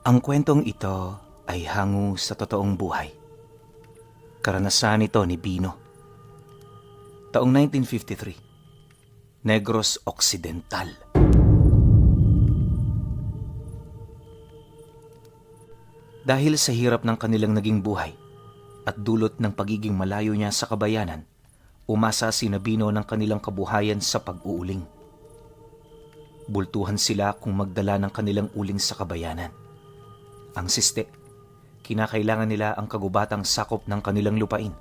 Ang kwentong ito ay hango sa totoong buhay. Karanasan ito ni Bino. Taong 1953, Negros Occidental. Dahil sa hirap ng kanilang naging buhay at dulot ng pagiging malayo niya sa kabayanan, umasa si Bino ng kanilang kabuhayan sa pag-uuling. Bultuhan sila kung magdala ng kanilang uling sa kabayanan. Ang siste, kinakailangan nila ang kagubatang sakop ng kanilang lupain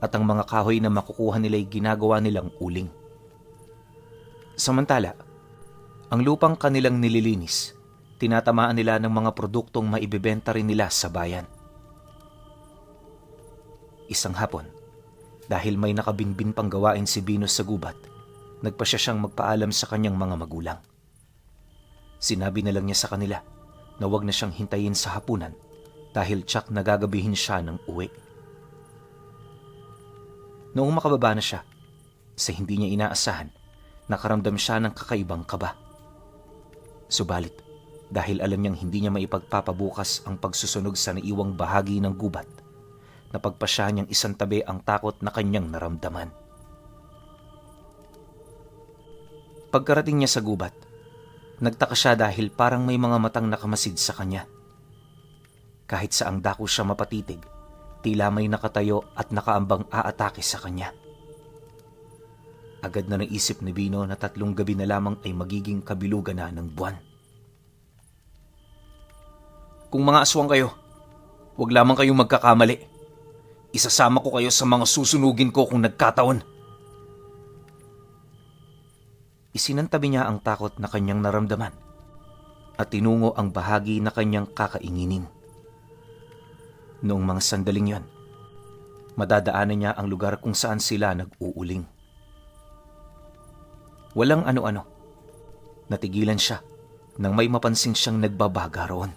at ang mga kahoy na makukuha nila'y ginagawa nilang uling. Samantala, ang lupang kanilang nililinis, tinatamaan nila ng mga produktong maibibenta rin nila sa bayan. Isang hapon, dahil may nakabinbin pang gawain si Bino sa gubat, nagpasya siyang magpaalam sa kanyang mga magulang. Sinabi na lang niya sa kanila na wag na siyang hintayin sa hapunan dahil tsak nagagabihin siya ng uwi. Noong makababa na siya, sa hindi niya inaasahan, nakaramdam siya ng kakaibang kaba. Subalit, dahil alam niyang hindi niya maipagpapabukas ang pagsusunog sa naiwang bahagi ng gubat, napagpasya niyang isantabi ang takot na kanyang naramdaman. Pagkarating niya sa gubat, nagtaka siya dahil parang may mga matang nakamasid sa kanya. Kahit saang dako siya mapatitig, tila may nakatayo at nakaambang aatake sa kanya. Agad na naisip ni Bino na 3 gabi na lamang ay magiging kabilugan na ng buwan. Kung mga aswang kayo, huwag lamang kayong magkakamali. Isasama ko kayo sa mga susunugin ko kung nagkataon. Isinantabi niya ang takot na kanyang naramdaman at tinungo ang bahagi na kanyang kakainginin. Noong mga sandaling yon, madadaanan niya ang lugar kung saan sila nag-uuling. Walang ano-ano, natigilan siya nang may mapansin siyang nagbabaga roon.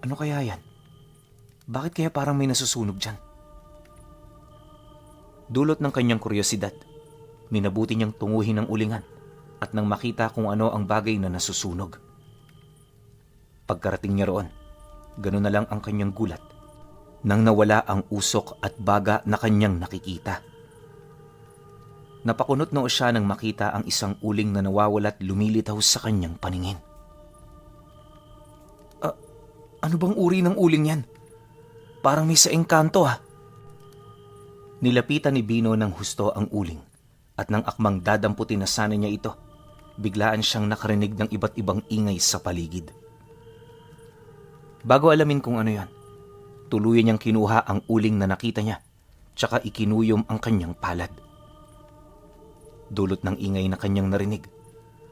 Ano kaya yan? Bakit kaya parang may nasusunog dyan? Dulot ng kanyang kuryosidad, minabuti niyang tunguhin ang ulingan at nang makita kung ano ang bagay na nasusunog. Pagkarating niya roon, ganoon na lang ang kanyang gulat nang nawala ang usok at baga na kanyang nakikita. Napakunot noo siya nang makita ang isang uling na nawawala at lumilitaw sa kanyang paningin. Ano bang uri ng uling yan? Parang may sa engkanto ha. Nilapitan ni Bino ng husto ang uling at nang akmang dadamputin na sana niya ito, biglaan siyang nakarinig ng iba't ibang ingay sa paligid. Bago alamin kung ano yan, tuluyan niyang kinuha ang uling na nakita niya, tsaka ikinuyom ang kanyang palad. Dulot ng ingay na kanyang narinig,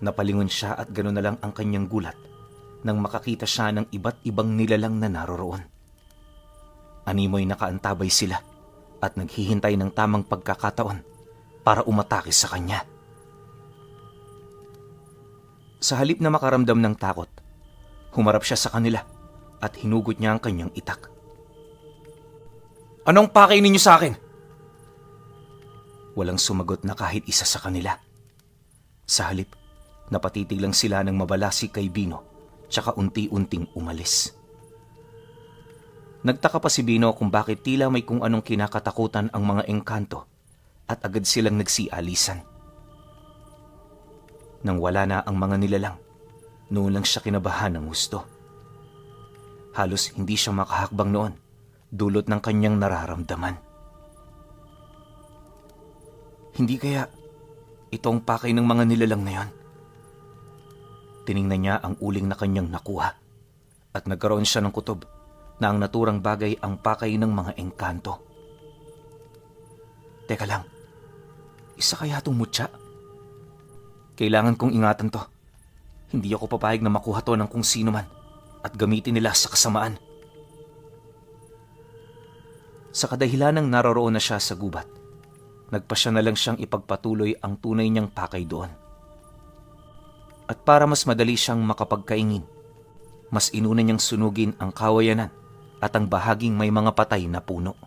napalingon siya at gano'n na lang ang kanyang gulat nang makakita siya ng iba't ibang nilalang na naroroon. Animoy nakaantabay sila at naghihintay ng tamang pagkakataon para umatake sa kanya. Sa halip na makaramdam ng takot, humarap siya sa kanila at hinugot niya ang kanyang itak. Anong pakay ninyo sa akin? Walang sumagot na kahit isa sa kanila. Sa halip, napatitig lang sila ng mabalasi kay Bino, tsaka unti-unting umalis. Nagtaka pa si Bino kung bakit tila may kung anong kinakatakutan ang mga engkanto at agad silang nagsialisan. Nang wala na ang mga nilalang, noon lang siya kinabahan ng husto. Halos hindi siya makahakbang noon, dulot ng kanyang nararamdaman. Hindi kaya itong pakay ng mga nilalang na yon? Tiningnan niya ang uling na kanyang nakuha at nagkaroon siya ng kutob na ang naturang bagay ang pakay ng mga engkanto. Teka lang, isa kaya itong mutya? Kailangan kong ingatan to. Hindi ako papayag na makuha to ng kung sino man at gamitin nila sa kasamaan. Sa kadahilanang naroroon na siya sa gubat, nagpasya na lang siyang ipagpatuloy ang tunay niyang pakay doon. At para mas madali siyang makapagkaingin, mas inuna niyang sunugin ang kawayanan at ang bahaging may mga patay na puno.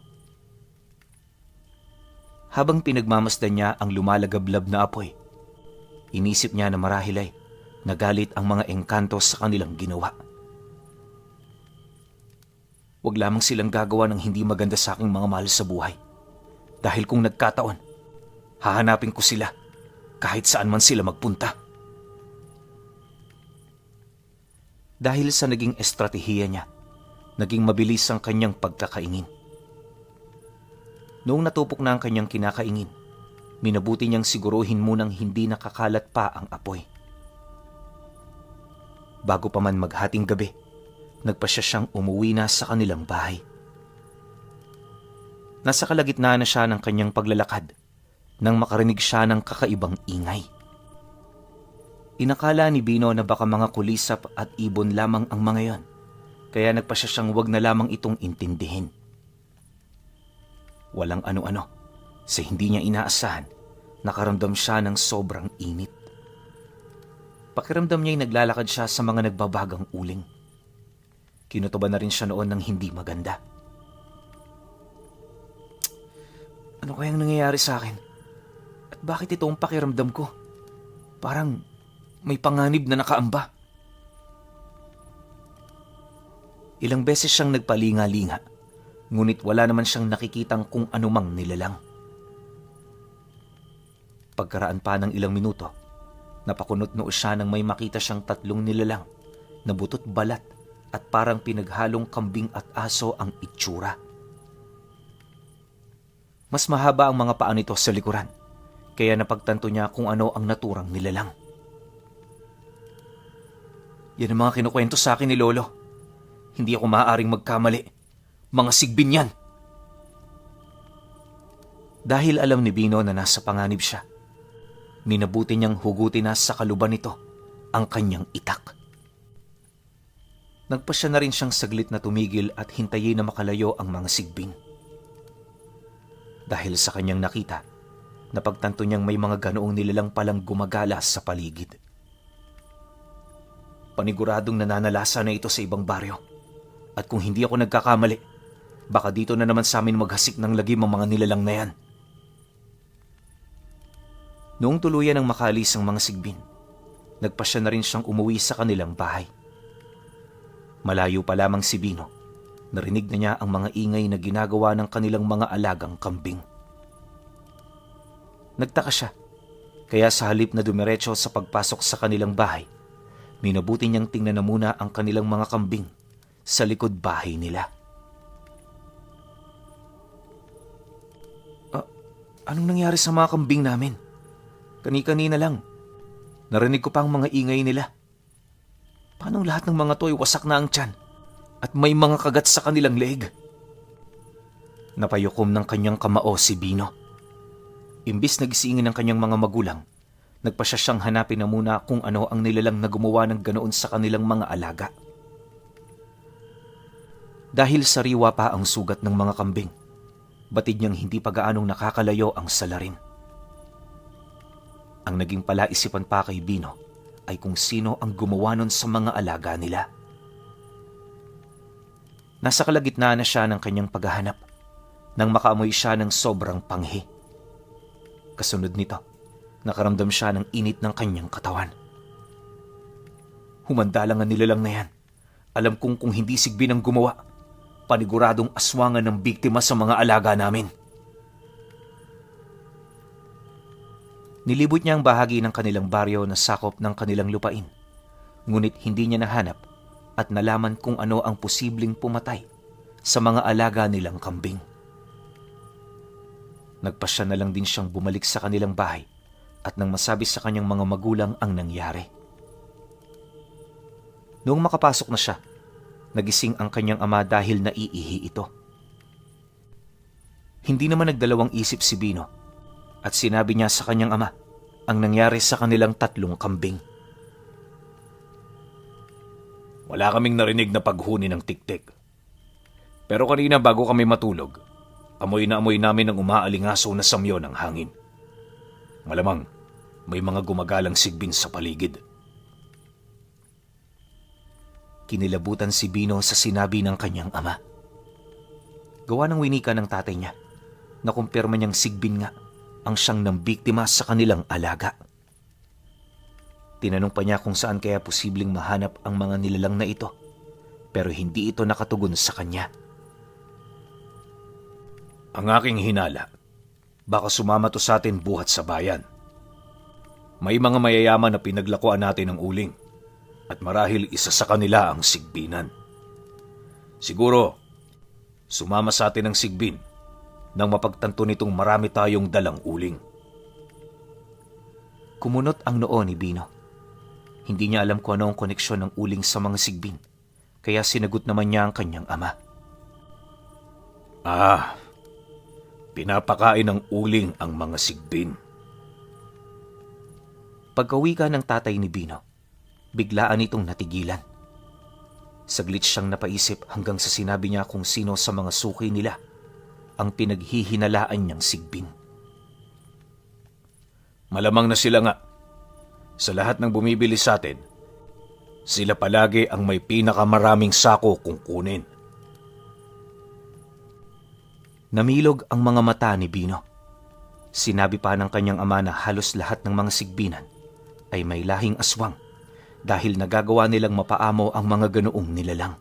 Habang pinagmamasdan niya ang lumalagablab na apoy, inisip niya na marahil ay nagalit ang mga engkanto sa kanilang ginawa Huwag lamang silang gagawa ng hindi maganda sa aking mga mahal sa buhay. Dahil kung nagkataon, hahanapin ko sila kahit saan man sila magpunta. Dahil sa naging estratehiya niya, naging mabilis ang kanyang pagkakaingin. Noong natupok na ang kanyang kinakaingin, minabuti niyang siguruhin munang hindi nakakalat pa ang apoy. Bago pa man maghating gabi, nagpasya siyang umuwi na sa kanilang bahay. Nasa kalagitnaan na siya ng kanyang paglalakad nang makarinig siya ng kakaibang ingay. Inakala ni Bino na baka mga kulisap at ibon lamang ang mga yon, kaya nagpasya siyang wag na lamang itong intindihin. Walang ano-ano, sa hindi niya inaasahan, nakaramdam siya ng sobrang init. Pakiramdam niya'y naglalakad siya sa mga nagbabagang uling. Kinutuban na rin siya noon ng hindi maganda. Ano kayang nangyayari sa akin? At bakit ito ang pakiramdam ko? Parang may panganib na nakaamba. Ilang beses siyang nagpalinga-linga, ngunit wala naman siyang nakikitang kung anumang nilalang. Pagkaraan pa ng ilang minuto, napakunot noo siya nang may makita siyang 3 nilalang na butot balat at parang pinaghalong kambing at aso ang itsura. Mas mahaba ang mga paa nito sa likuran, kaya napagtanto niya kung ano ang naturang nilalang. Yan ang mga kinukwento sa akin ni Lolo. Hindi ako maaaring magkamali. Mga sigbin yan. Dahil alam ni Bino na nasa panganib siya, minabuti niyang hugutin na sa kaluban nito ang kanyang itak. Nagpasya na rin siyang saglit na tumigil at hintayin na makalayo ang mga sigbin. Dahil sa kanyang nakita, napagtanto niyang may mga ganoong nilalang palang gumagala sa paligid. Paniguradong nananalasa na ito sa ibang baryo. At kung hindi ako nagkakamali, baka dito na naman sa amin maghasik ng lagim ang mga nilalang na yan. Noong tuluyan ng makalis ang mga sigbin, nagpasya na rin siyang umuwi sa kanilang bahay. Malayo pa lamang si Bino, narinig na niya ang mga ingay na ginagawa ng kanilang mga alagang kambing. Nagtaka siya, kaya sa halip na dumiretso sa pagpasok sa kanilang bahay, minabuti niyang tingnan na muna ang kanilang mga kambing sa likod bahay nila. Anong nangyari sa mga kambing namin? Kani-kanina lang, narinig ko pa ang mga ingay nila. Paano lahat ng mga to ay wasak na ang tiyan at may mga kagat sa kanilang leeg? Napayukom ng kanyang kamao si Bino. Imbis na gisingin ng kanyang mga magulang, nagpasya siyang hanapin na muna kung ano ang nilalang na gumawa ng ganoon sa kanilang mga alaga. Dahil sariwa pa ang sugat ng mga kambing, batid niyang hindi pa gaanong nakakalayo ang salarin. Ang naging palaisipan pa kay Bino ay kung sino ang gumawa nun sa mga alaga nila. Nasa kalagitnaan na siya ng kanyang paghahanap nang makaamoy siya ng sobrang panghi. Kasunod nito, nakaramdam siya ng init ng kanyang katawan. Humanda lang ang nilalang na yan. Alam kong kung hindi sigbin ang gumawa, paniguradong aswangan ng biktima sa mga alaga namin. Nilibot niya ang bahagi ng kanilang baryo na sakop ng kanilang lupain, ngunit hindi niya nahanap at nalaman kung ano ang posibleng pumatay sa mga alaga nilang kambing. Nagpasya na lang din siyang bumalik sa kanilang bahay at nang masabi sa kanyang mga magulang ang nangyari. Noong makapasok na siya, nagising ang kanyang ama dahil naiihi ito. Hindi naman nagdalawang isip si Bino at sinabi niya sa kanyang ama ang nangyari sa kanilang 3 kambing. Wala kaming narinig na paghuni ng tiktik. Pero kanina bago kami matulog, amoy na amoy namin ang umaalingaso na samyo ng hangin. Malamang may mga gumagalang sigbin sa paligid. Kinilabutan si Bino sa sinabi ng kanyang ama. Gawa ng winika ng tatay niya, nakumpirma niyang sigbin nga ang siyang nambiktima sa kanilang alaga. Tinanong pa niya kung saan kaya posibleng mahanap ang mga nilalang na ito, pero hindi ito nakatugon sa kanya. Ang aking hinala, baka sumama to sa atin buhat sa bayan. May mga mayayaman na pinaglakuan natin ng uling at marahil isa sa kanila ang sigbinan. Siguro, sumama sa atin ang sigbin nang mapagtanto nitong marami tayong dalang uling. Kumunot ang noo ni Bino. Hindi niya alam kung ano ang koneksyon ng uling sa mga sigbin, kaya sinagot naman niya ang kanyang ama. Pinapakain ng uling ang mga sigbin. Pagkawika ng tatay ni Bino, biglaan itong natigilan. Saglit siyang napaisip hanggang sa sinabi niya kung sino sa mga suki nila ang pinaghihinalaan niyang sigbin. Malamang na sila nga. Sa lahat ng bumibili sa atin, sila palagi ang may pinakamaraming sako kung kunin. Namilog ang mga mata ni Bino. Sinabi pa ng kanyang ama na halos lahat ng mga sigbinan ay may lahing aswang dahil nagagawa nilang mapaamo ang mga ganoong nilalang.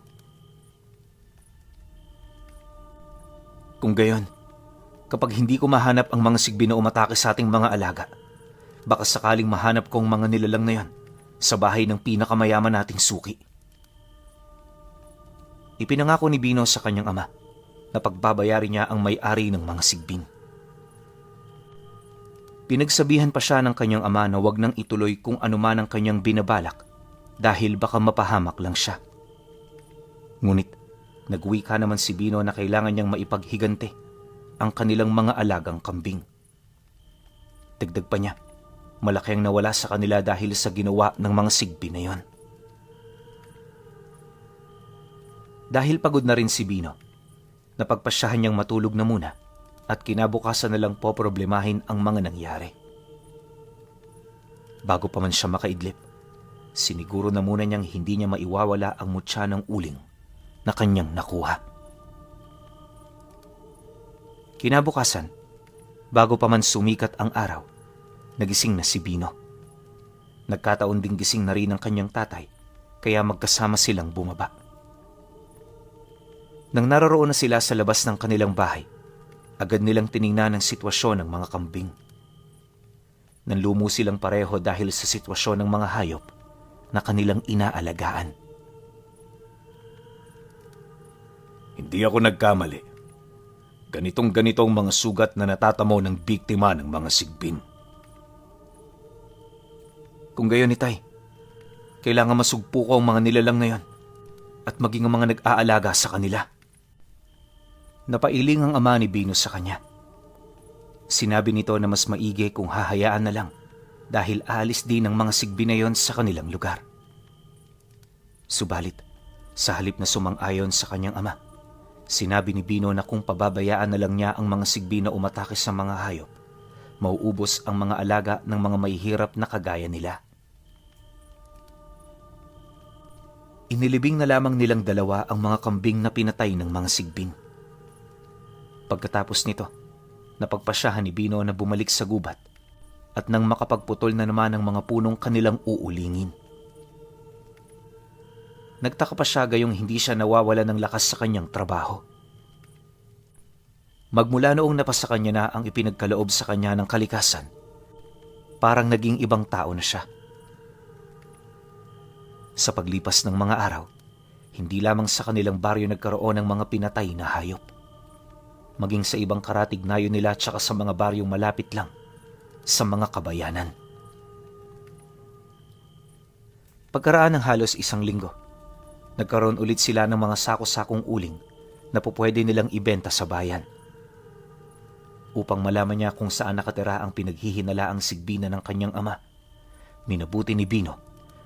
Kung gayon, kapag hindi ko mahanap ang mga sigbin na umatake sa ating mga alaga, baka sakaling mahanap kong mga nilalang na yon sa bahay ng pinakamayaman nating suki. Ipinangako ni Bino sa kanyang ama na pagbabayarin niya ang may-ari ng mga sigbin. Pinagsabihan pa siya ng kanyang ama na wag nang ituloy kung anuman ang kanyang binabalak dahil baka mapahamak lang siya. Ngunit nagwika naman si Bino na kailangan niyang maipaghigante ang kanilang mga alagang kambing. Dagdag pa niya, malaki ang nawala sa kanila dahil sa ginawa ng mga sigbin na yon. Dahil pagod na rin si Bino, napagpasyahan niyang matulog na muna at kinabukasan na lang poproblemahin ang mga nangyari. Bago pa man siya makaidlip, siniguro na muna niyang hindi niya maiwawala ang mutya ng uling na kanyang nakuha. Kinabukasan, bago pa man sumikat ang araw, nagising na si Bino. Nagkataon ding gising na rin ang kanyang tatay, kaya magkasama silang bumaba. Nang naroroon na sila sa labas ng kanilang bahay, agad nilang tiningnan ang sitwasyon ng mga kambing. Nanlumo silang pareho dahil sa sitwasyon ng mga hayop na kanilang inaalagaan. Hindi ako nagkamali. Ganitong-ganito ang mga sugat na natatamo ng biktima ng mga sigbin. Kung gayon, Itay, kailangan masugpo ko ang mga nilalang na yon at maging ang mga nag-aalaga sa kanila. Napailing ang ama ni Bino sa kanya. Sinabi nito na mas maigi kung hahayaan na lang dahil aalis din ang mga sigbin na yon sa kanilang lugar. Subalit, sa halip na sumang-ayon sa kanyang ama, sinabi ni Bino na kung pababayaan na lang niya ang mga sigbin na umatake sa mga hayop, mauubos ang mga alaga ng mga mahihirap na kagaya nila. Inilibing na lamang nilang dalawa ang mga kambing na pinatay ng mga sigbin. Pagkatapos nito, napagpasyahan ni Bino na bumalik sa gubat at nang makapagputol na naman ang mga punong kanilang uulingin. Nagtaka pa siya gayong hindi siya nawawala ng lakas sa kanyang trabaho. Magmula noong napasa kanya na ang ipinagkaloob sa kanya ng kalikasan, parang naging ibang tao na siya. Sa paglipas ng mga araw, hindi lamang sa kanilang baryo nagkaroon ng mga pinatay na hayop. Maging sa ibang karatignayo nila tsaka sa mga baryong malapit lang sa mga kabayanan. Pagkaraan ng halos isang linggo, nagkaroon ulit sila ng mga sako-sakong uling na pupwede nilang ibenta sa bayan. Upang malaman niya kung saan nakatira ang pinaghihinalaang sigbina ng kanyang ama, minabuti ni Bino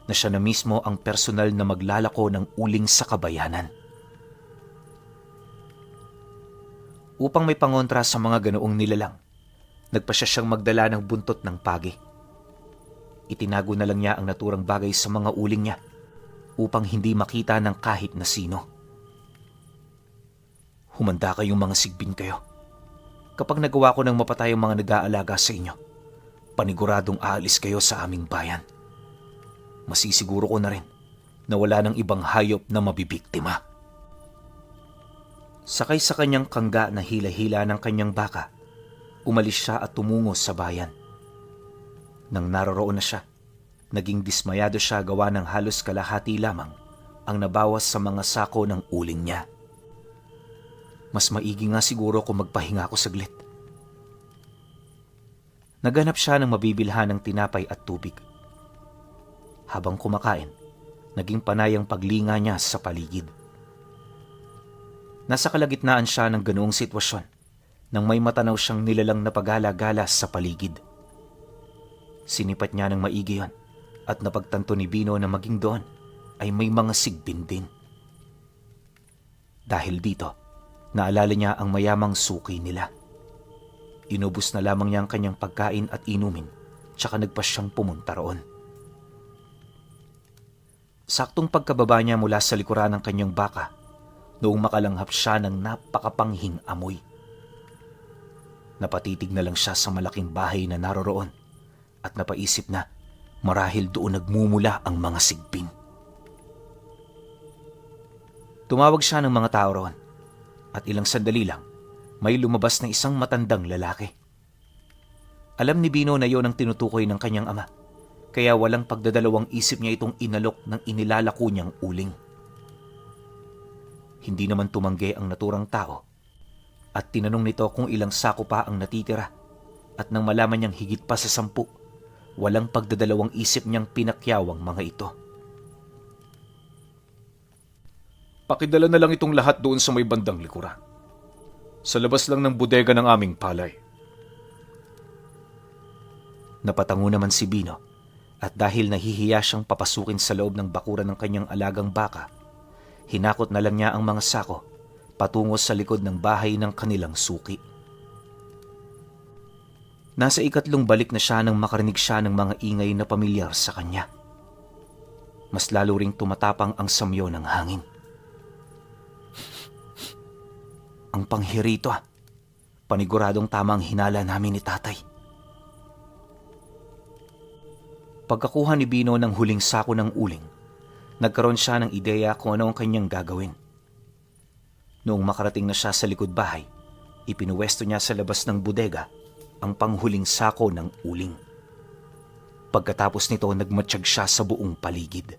na siya na mismo ang personal na maglalako ng uling sa kabayanan. Upang may pangontra sa mga ganoong nilalang, nagpasya siyang magdala ng buntot ng pagi. Itinago na lang niya ang naturang bagay sa mga uling niya upang hindi makita ng kahit na sino. Humanda kayong mga sigbin kayo. Kapag nagawa ko ng mapatay ang mga nag-aalaga sa inyo, paniguradong aalis kayo sa aming bayan. Masisiguro ko na rin na wala ng ibang hayop na mabibiktima. Sakay sa kanyang kangga na hila-hila ng kanyang baka, umalis siya at tumungo sa bayan. Nang naroroon na siya, naging dismayado siya gawa ng halos kalahati lamang ang nabawas sa mga sako ng uling niya. Mas maigi nga siguro kung magpahinga ako saglit. Naghanap siya ng mabibilhan ng tinapay at tubig. Habang kumakain, naging panay ang paglinga niya sa paligid. Nasa kalagitnaan siya ng ganoong sitwasyon nang may matanaw siyang nilalang na pagala-gala sa paligid. Sinipat niya ng maigi yon at napagtanto ni Bino na maging doon ay may mga sigbin din. Dahil dito, naalala niya ang mayamang suki nila. Inubos na lamang niya ang kanyang pagkain at inumin, tsaka nagpa siyang pumunta roon. Saktong pagkababa niya mula sa likuran ng kanyang baka, noong makalanghap siya ng napakapanghing amoy. Napatitig na lang siya sa malaking bahay na naroroon at napaisip na marahil doon nagmumula ang mga sigbin. Tumawag siya ng mga tao roon at ilang sandali lang may lumabas na isang matandang lalaki. Alam ni Bino na yon ang tinutukoy ng kanyang ama, kaya walang pagdadalawang isip niya itong inalok ng inilalako niyang uling. Hindi naman tumanggi ang naturang tao at tinanong nito kung ilang sako pa ang natitira, at nang malaman niyang higit pa sa 10, walang pagdadalawang isip niyang pinakyawang mga ito. Pakidala na lang itong lahat doon sa may bandang likuran. Sa labas lang ng bodega ng aming palay. Napatango naman si Bino, at dahil nahihiya siyang papasukin sa loob ng bakuran ng kanyang alagang baka, hinakot na lang niya ang mga sako patungo sa likod ng bahay ng kanilang suki. Nasa ikatlong balik na siya nang makarinig siya ng mga ingay na pamilyar sa kanya. Mas lalo ring tumatapang ang samyo ng hangin. Ang panghirito, paniguradong tama ang hinala namin ni tatay. Pagkakuha ni Bino ng huling sako ng uling, nagkaroon siya ng ideya kung ano ang kanyang gagawin. Noong makarating na siya sa likod bahay, ipinuwesto niya sa labas ng bodega ang panghuling sako ng uling. Pagkatapos nito, nagmatsyag siya sa buong paligid.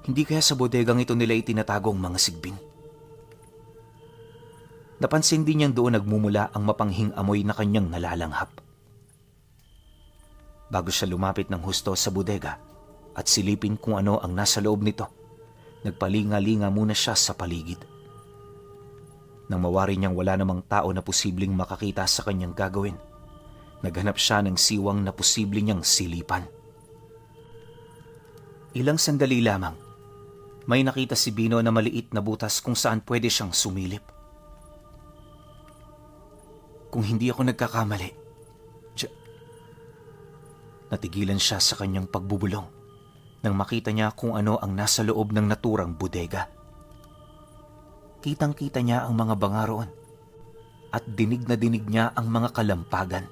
Hindi kaya sa bodegang ito nila itinatago ang mga sigbin? Napansin din niyang doon nagmumula ang mapanghing amoy na kanyang nalalanghap. Bago siya lumapit ng husto sa bodega at silipin kung ano ang nasa loob nito, nagpalinga-linga muna siya sa paligid. Nang mawari niyang wala namang tao na posibleng makakita sa kanyang gagawin, naghanap siya ng siwang na posible niyang silipan. Ilang sandali lamang, may nakita si Bino na maliit na butas kung saan pwede siyang sumilip. Kung hindi ako nagkakamali, natigilan siya sa kanyang pagbubulong nang makita niya kung ano ang nasa loob ng naturang bodega. Kitang-kita niya ang mga banga roon at dinig na dinig niya ang mga kalampagan.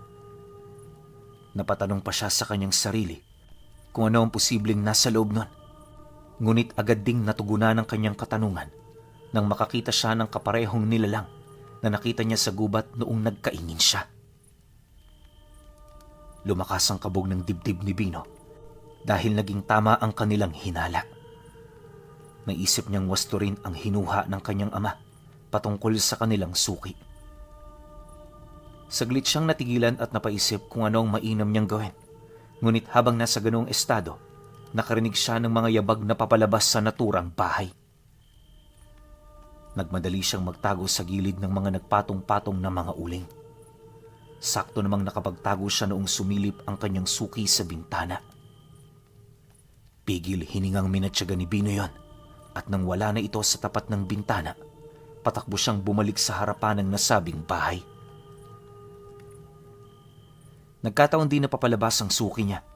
Napatanong pa siya sa kanyang sarili kung ano ang posibleng nasa loob nun. Ngunit agad ding natugunan ng kanyang katanungan nang makakita siya ng kaparehong nilalang na nakita niya sa gubat noong nagkaingin siya. Lumakas ang kabog ng dibdib ni Bino dahil naging tama ang kanilang hinala. Naisip niyang wasto rin ang hinuha ng kanyang ama patungkol sa kanilang suki. Saglit siyang natigilan at napaisip kung ano ang mainam niyang gawin. Ngunit habang nasa ganoong estado, nakarinig siya ng mga yabag na papalabas sa naturang bahay. Nagmadali siyang magtago sa gilid ng mga nagpatong-patong na mga uling. Sakto namang nakapagtago siya noong sumilip ang kanyang suki sa bintana. Pigil hiningang minatyaga ni Bino yon, at nang wala na ito sa tapat ng bintana, patakbo siyang bumalik sa harapan ng nasabing bahay. Nagkataon din na papalabas ang suki niya,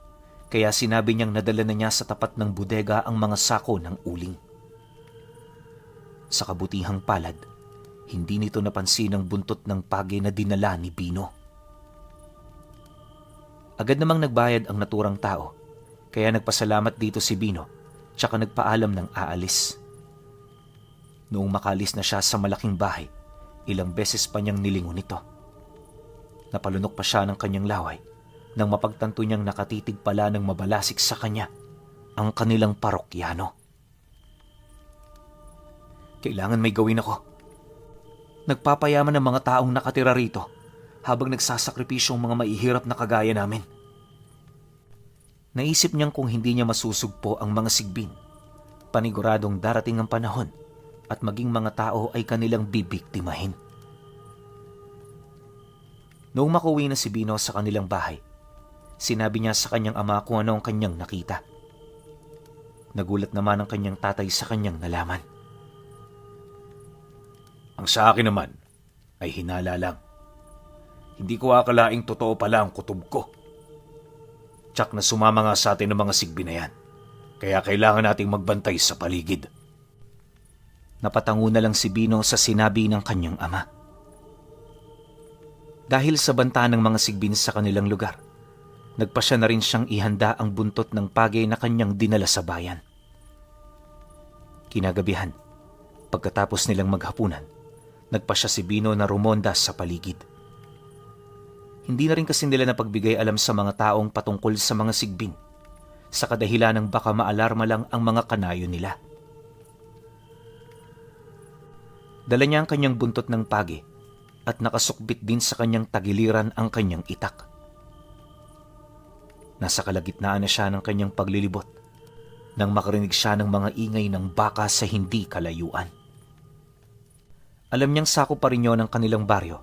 kaya sinabi niyang nadala na niya sa tapat ng bodega ang mga sako ng uling. Sa kabutihang palad, hindi nito napansin ang buntot ng page na dinala ni Bino. Agad namang nagbayad ang naturang tao, kaya nagpasalamat dito si Bino, tsaka nagpaalam ng aalis. Noong makalis na siya sa malaking bahay, ilang beses pa niyang nilingon ito. Napalunok pa siya ng kanyang laway nang mapagtanto niyang nakatitig pala ng mabalasik sa kanya ang kanilang parokyano. Kailangan may gawin ako. Nagpapayaman ng mga taong nakatira rito habang nagsasakripisyo ang mga maihirap na kagaya namin. Naisip niyang kung hindi niya masusugpo ang mga sigbin, paniguradong darating ang panahon at maging mga tao ay kanilang bibiktimahin. Noong makauwi na si Bino sa kanilang bahay, sinabi niya sa kanyang ama kung ano ang kanyang nakita. Nagulat naman ang kanyang tatay sa kanyang nalaman. Ang sa akin naman ay hinala lang. Hindi ko akalaing totoo pala ang kutob ko. Tsak na sumama nga sa atin ng mga sigbi na yan. Kaya kailangan nating magbantay sa paligid. Napatango na lang si Bino sa sinabi ng kanyang ama. Dahil sa banta ng mga sigbin sa kanilang lugar, nagpasya na rin siyang ihanda ang buntot ng pagay na kanyang dinala sa bayan. Kinagabihan, pagkatapos nilang maghapunan, nagpasya si Bino na rumonda sa paligid. Hindi na rin kasi nila napagbigay alam sa mga taong patungkol sa mga sigbin, sa kadahilan ng baka maalarma lang ang mga kanayo nila. Dala niya ang kanyang buntot ng pagi at nakasukbit din sa kanyang tagiliran ang kanyang itak. Nasa kalagitnaan na siya ng kanyang paglilibot nang makarinig siya ng mga ingay ng baka sa hindi kalayuan. Alam niyang sako pa rin yun ng kanilang baryo,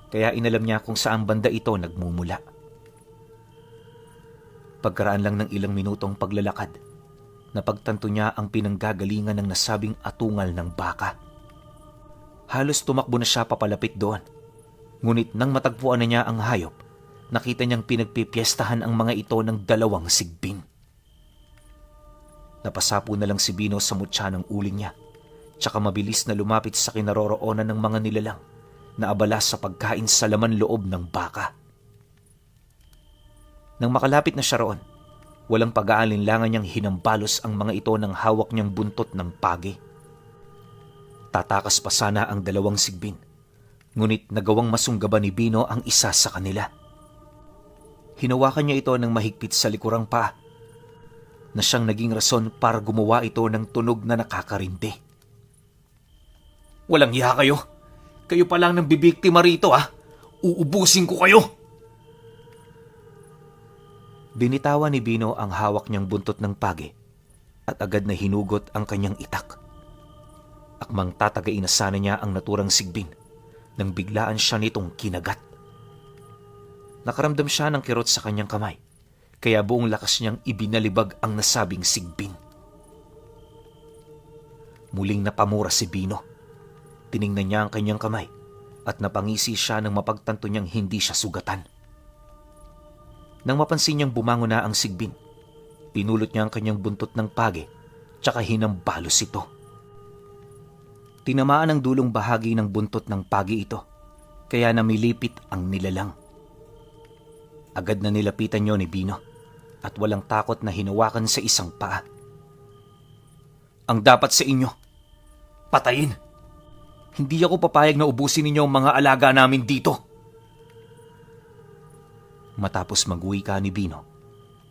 kaya inalam niya kung saan banda ito nagmumula. Pagkaraan lang ng ilang minutong paglalakad, napagtanto niya ang pinanggagalingan ng nasabing atungal ng baka. Halos tumakbo na siya papalapit doon, ngunit nang matagpuan na niya ang hayop, nakita niyang pinagpipiestahan ang mga ito ng dalawang sigbin. Napasapo na lang si Bino sa mutya ng uling niya, tsaka mabilis na lumapit sa kinaroroonan ng mga nilalang na abala sa pagkain sa laman loob ng baka. Nang makalapit na siya roon, walang pag-aalinlangan niyang hinambalos ang mga ito ng hawak niyang buntot ng pagi. Tatakas pa sana ang dalawang sigbin, ngunit nagawang masunggaban ni Bino ang isa sa kanila. Hinawakan niya ito ng mahigpit sa likurang paa, na siyang naging rason para gumawa ito ng tunog na nakakarindi. Walang hiya kayo! Kayo pa lang nang bibiktima rito, ha? Uubusin ko kayo! Binitawan ni Bino ang hawak niyang buntot ng pagi at agad na hinugot ang kanyang itak. Akmang tatagain na sana niya ang naturang sigbin nang biglaan siya nitong kinagat. Nakaramdam siya ng kirot sa kanyang kamay, kaya buong lakas niyang ibinalibag ang nasabing sigbin. Muling napamura si Bino. Tiningnan niya ang kanyang kamay at napangisi siya nang mapagtanto niyang hindi siya sugatan. Nang mapansin niyang bumangon na ang sigbin, pinulot niya ang kanyang buntot ng pagi tsaka hinambalos ito. Tinamaan ang dulong bahagi ng buntot ng pagi ito, kaya namilipit ang nilalang. Agad na nilapitan niyo ni Bino at walang takot na hinawakan sa isang paa. Ang dapat sa inyo, patayin! Hindi ako papayag na ubusin ninyo ang mga alaga namin dito. Matapos mag-uwi ni Bino,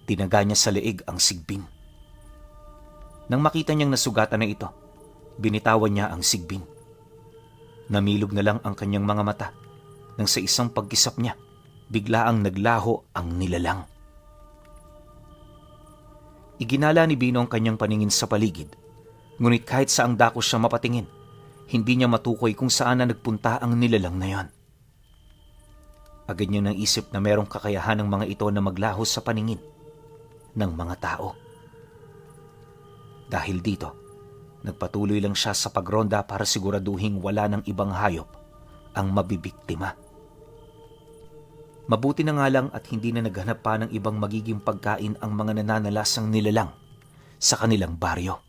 tinaga niya sa leeg ang sigbin. Nang makita niyang nasugatan na ito, binitawan niya ang sigbin. Namilog na lang ang kanyang mga mata nang sa isang pagkisap niya, biglaang naglaho ang nilalang. Iginala ni Bino ang kanyang paningin sa paligid, ngunit kahit saang dako siya mapatingin, hindi niya matukoy kung saan na nagpunta ang nilalang na yon. Agad niya naisip na merong kakayahan ng mga ito na maglaho sa paningin ng mga tao. Dahil dito, nagpatuloy lang siya sa pagronda para siguraduhing wala ng ibang hayop ang mabibiktima. Mabuti na nga lang at hindi na naghanap pa ng ibang magiging pagkain ang mga nananalasang nilalang sa kanilang baryo.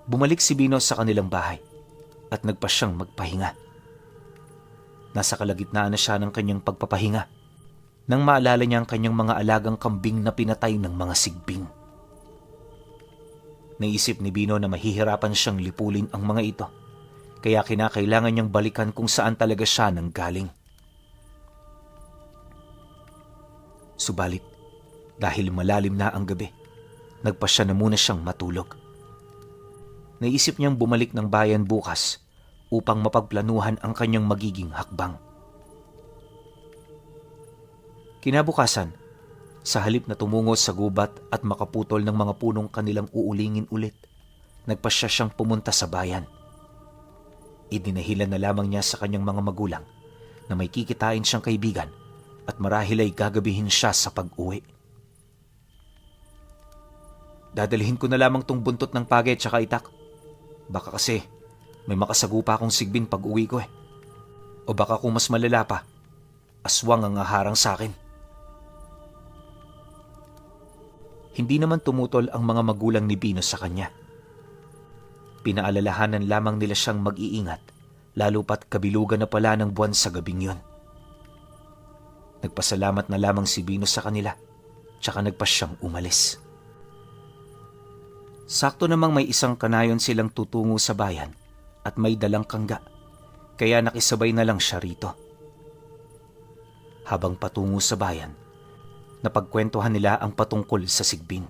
Bumalik si Bino sa kanilang bahay at nagpa siyang magpahinga. Nasa kalagitnaan na siya ng kanyang pagpapahinga nang maalala niya ang kanyang mga alagang kambing na pinatay ng mga sigbin. Naisip ni Bino na mahihirapan siyang lipulin ang mga ito, kaya kinakailangan niyang balikan kung saan talaga siya nanggaling. Subalit, dahil malalim na ang gabi, nagpasya na muna siyang matulog. Naisip niyang bumalik ng bayan bukas upang mapagplanuhan ang kanyang magiging hakbang. Kinabukasan, sa halip na tumungo sa gubat at makaputol ng mga punong kanilang uulingin ulit, nagpasya siyang pumunta sa bayan. Idinahilan na lamang niya sa kanyang mga magulang na may kikitain siyang kaibigan at marahil ay gagabihin siya sa pag-uwi. Dadalhin ko na lamang tong buntot ng page tsaka itak. Baka kasi may makasagupa akong sigbin pag uwi ko eh. O baka kung mas malala pa, aswang ang aharang sa akin. Hindi naman tumutol ang mga magulang ni Bino sa kanya. Pinaalalahanan lamang nila siyang mag-iingat, lalo pat kabilugan na pala ng buwan sa gabing yon. Nagpasalamat na lamang si Bino sa kanila, tsaka nagpasyang umalis. Sakto namang may isang kanayon silang tutungo sa bayan at may dalang kangga, kaya nakisabay na lang siya rito. Habang patungo sa bayan, napagkwentuhan nila ang patungkol sa sigbin.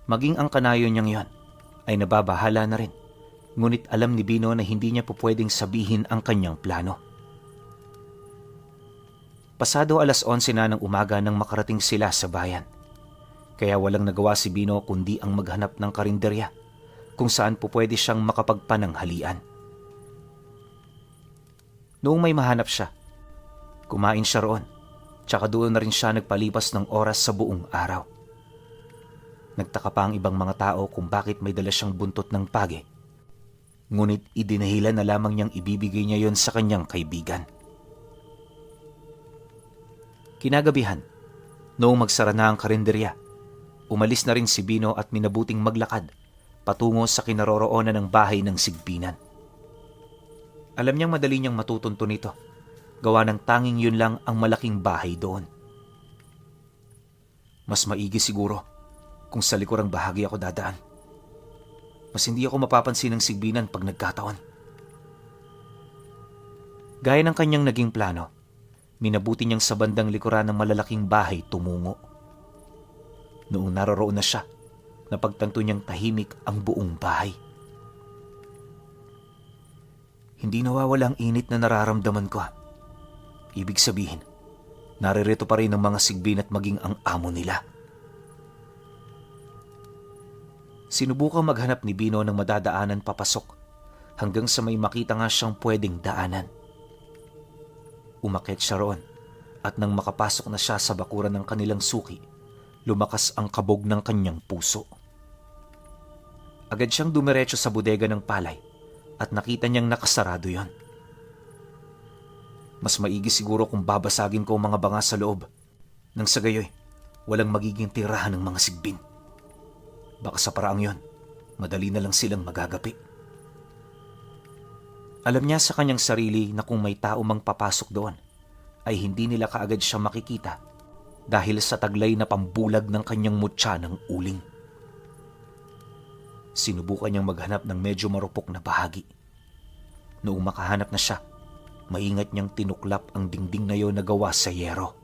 Maging ang kanayon niyang yon ay nababahala na rin, ngunit alam ni Bino na hindi niya pupwedeng sabihin ang kanyang plano. Pasado 11:00 na ng umaga nang makarating sila sa bayan, kaya walang nagawa si Bino kundi ang maghanap ng karinderya kung saan pupwede siyang makapagpananghalian. Noong may mahanap siya, kumain siya roon, tsaka doon na rin siya nagpalipas ng oras sa buong araw. Nagtaka pa ang ibang mga tao kung bakit may dala siyang buntot ng page, ngunit idinahilan na lamang niyang ibibigay niya yon sa kanyang kaibigan. Kinagabihan, noong magsara na ang karinderya, umalis na rin si Bino at minabuting maglakad patungo sa kinaroroonan ng bahay ng sigbinan. Alam niyang madali niyang matutunto nito, gawa ng tanging yun lang ang malaking bahay doon. Mas maigi siguro kung sa likurang bahagi ako dadaan. Mas hindi ako mapapansin ng sigbinan pag nagkataon. Gaya ng kanyang naging plano, minabuti niyang sa bandang likuran ng malalaking bahay tumungo. Noong naroroon na siya, napagtanto niyang tahimik ang buong bahay. Hindi nawawala ang init na nararamdaman ko. Ibig sabihin, naririto pa rin ang mga sigbin at maging ang amo nila. Sinubukang maghanap ni Bino ng madadaanan papasok hanggang sa may makita nga siyang pwedeng daanan. Umakyat siya roon at nang makapasok na siya sa bakuran ng kanilang suki, lumakas ang kabog ng kanyang puso. Agad siyang dumiretso sa bodega ng palay at nakita niyang nakasarado yon. Mas maigi siguro kung babasagin ko ang mga banga sa loob, nang sa gayoy walang magiging tirahan ng mga sigbin. Baka sa paraang yon, madali na lang silang magagapi. Alam niya sa kanyang sarili na kung may tao mang papasok doon, ay hindi nila kaagad siya makikita dahil sa taglay na pambulag ng kanyang mutya ng uling. Sinubukan niyang maghanap ng medyo marupok na bahagi. Noong makahanap na siya, maingat niyang tinuklap ang dingding na yon na gawa sa yero.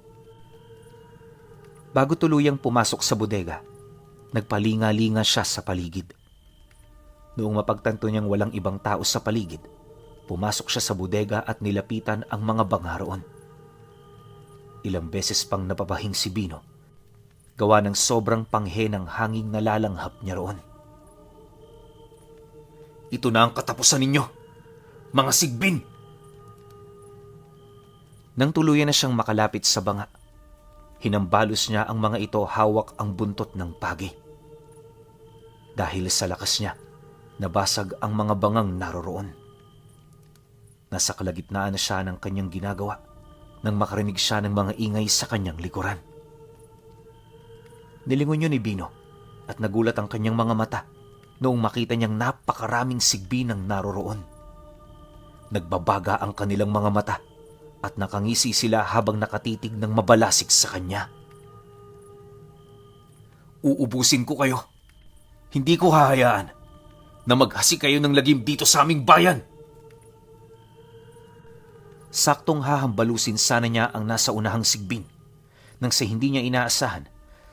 Bago tuluyang pumasok sa bodega, nagpalinga-linga siya sa paligid. Noong mapagtanto niyang walang ibang tao sa paligid, pumasok siya sa bodega at nilapitan ang mga banga roon. Ilang beses pang napabahing si Bino, gawa ng sobrang panghe ng hanging nalalanghap niya roon. Ito na ang katapusan ninyo, mga sigbin! Nang tuluyan na siyang makalapit sa banga, hinambalos niya ang mga ito hawak ang buntot ng page. Dahil sa lakas niya, nabasag ang mga bangang naroroon. Nasa kalagitnaan na siya ng kanyang ginagawa nang makarinig siya ng mga ingay sa kanyang likuran. Nilingon yun ni Bino at nagulat ang kanyang mga mata noong makita niyang napakaraming sigbin ang naroroon. Nagbabaga ang kanilang mga mata at nakangisi sila habang nakatitig ng mabalasik sa kanya. Uubusin ko kayo! Hindi ko hahayaan na maghasi kayo ng lagim dito sa aming bayan. Saktong hahambalusin sana niya ang nasa unahang sigbin. Nang sa hindi niya inaasahan,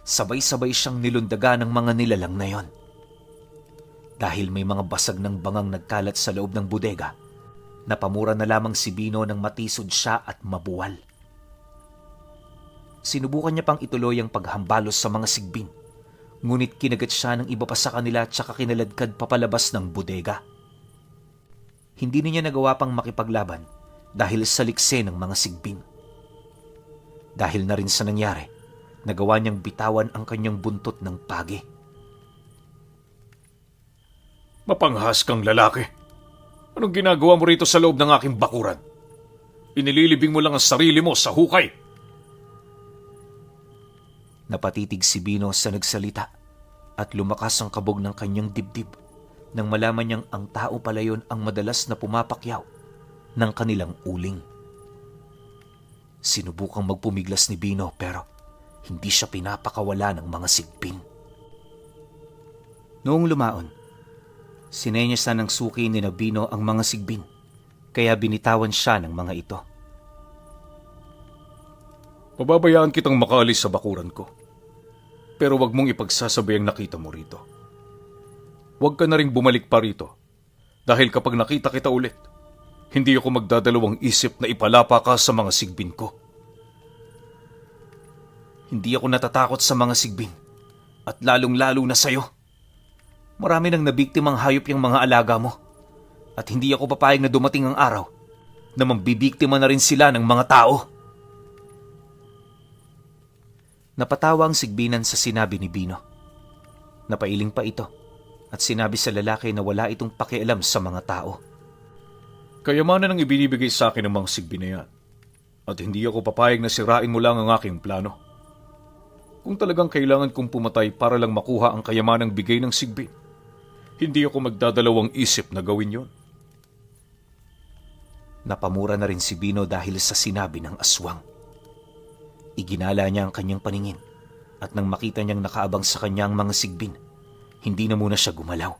sabay-sabay siyang nilundaga ng mga nilalang na yon. Dahil may mga basag ng bangang nagkalat sa loob ng bodega, napamura na lamang si Bino nang matisod siya at mabuwal. Sinubukan niya pang ituloy ang paghambalos sa mga sigbin, ngunit kinagat siya ng iba pa sa kanila at saka kinaladkad papalabas ng bodega. Hindi niya nagawa pang makipaglaban dahil sa likse ng mga sigbin. Dahil na rin sa nangyari, nagawa niyang bitawan ang kanyang buntot ng pagi. Mapanghas kang lalaki. Anong ginagawa mo rito sa loob ng aking bakuran? Inililibing mo lang ang sarili mo sa hukay. Napatitig si Bino sa nagsalita at lumakas ang kabog ng kanyang dibdib nang malaman niyang ang tao pala yon ang madalas na pumapakyaw ng kanilang uling. Sinubukang magpumiglas ni Bino pero hindi siya pinapakawala ng mga sigbin. Noong lumaon, sinenyasan ng suki ni Bino ang mga sigbin, kaya binitawan siya ng mga ito. Pababayaan kitang makaalis sa bakuran ko. Pero wag mong ipagsasabay ang nakita mo rito. Huwag ka na ring bumalik pa rito. Dahil kapag nakita kita ulit, hindi ako magdadalawang isip na ipalapa ka sa mga sigbin ko. Hindi ako natatakot sa mga sigbin at lalong-lalo na sa'yo. Marami nang nabiktimang hayop yung mga alaga mo at hindi ako papayag na dumating ang araw na mambibiktima na rin sila ng mga tao. Napatawa ang sigbinan sa sinabi ni Bino. Napailing pa ito at sinabi sa lalaki na wala itong pakialam sa mga tao. Kayamanan ang ibinibigay sa akin ng mga sigbin na yan. At hindi ako papayag na sirain mo lang ang aking plano. Kung talagang kailangan kong pumatay para lang makuha ang kayamanang bigay ng sigbin, hindi ako magdadalawang isip na gawin yon. Napamura na rin si Bino dahil sa sinabi ng aswang. Iginala niya ang kanyang paningin at nang makita niyang nakaabang sa kanya ang mga sigbin, hindi na muna siya gumalaw.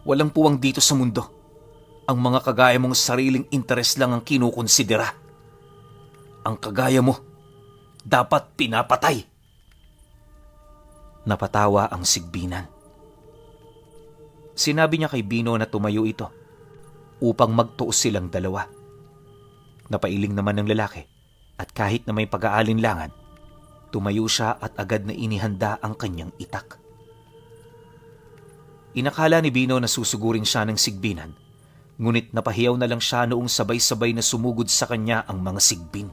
Walang puwang dito sa mundo. Ang mga kagaya mong sariling interes lang ang kinukonsidera. Ang kagaya mo, dapat pinapatay. Napatawa ang sigbinan. Sinabi niya kay Bino na tumayo ito upang magtuos silang dalawa. Napailing naman ng lalaki at kahit na may pag-aalinlangan, tumayo siya at agad na inihanda ang kanyang itak. Inakala ni Bino na susugurin siya ng sigbinan, ngunit napahiyaw na lang siya noong sabay-sabay na sumugod sa kanya ang mga sigbin.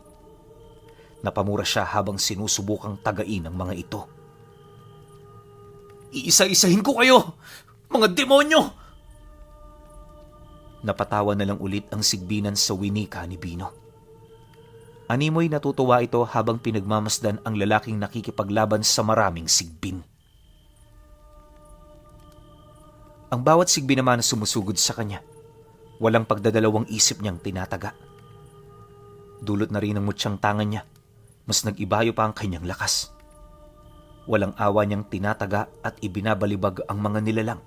Napamura siya habang sinusubukang tagain ang mga ito. "Iisa-isahin ko kayo, mga demonyo!" Napatawa na lang ulit ang sigbinan sa winika ni Bino. Animoy natutuwa ito habang pinagmamasdan ang lalaking nakikipaglaban sa maraming sigbin. Ang bawat sigbin naman na sumusugod sa kanya, walang pagdadalawang isip niyang tinataga. Dulot na rin ng mutsyang tangan niya, mas nag-ibayo pa ang kanyang lakas. Walang awa niyang tinataga at ibinabalibag ang mga nilalang.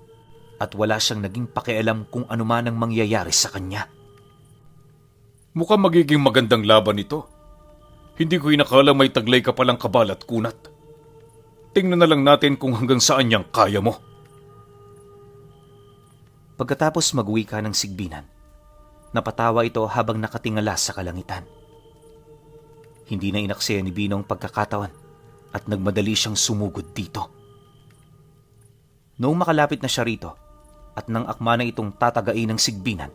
At wala siyang naging pakialam kung ano man ang mangyayari sa kanya. Mukhang magiging magandang laban ito. Hindi ko inakala may taglay ka palang kabal at kunat. Tingnan na lang natin kung hanggang saan niyang kaya mo. Pagkatapos mag-wika ng sigbinan, napatawa ito habang nakatingala sa kalangitan. Hindi na inaksaya ni Bino ang pagkakataon at nagmadali siyang sumugod dito. Noong makalapit na siya rito at nang akma na itong tatagain ng sigbinan,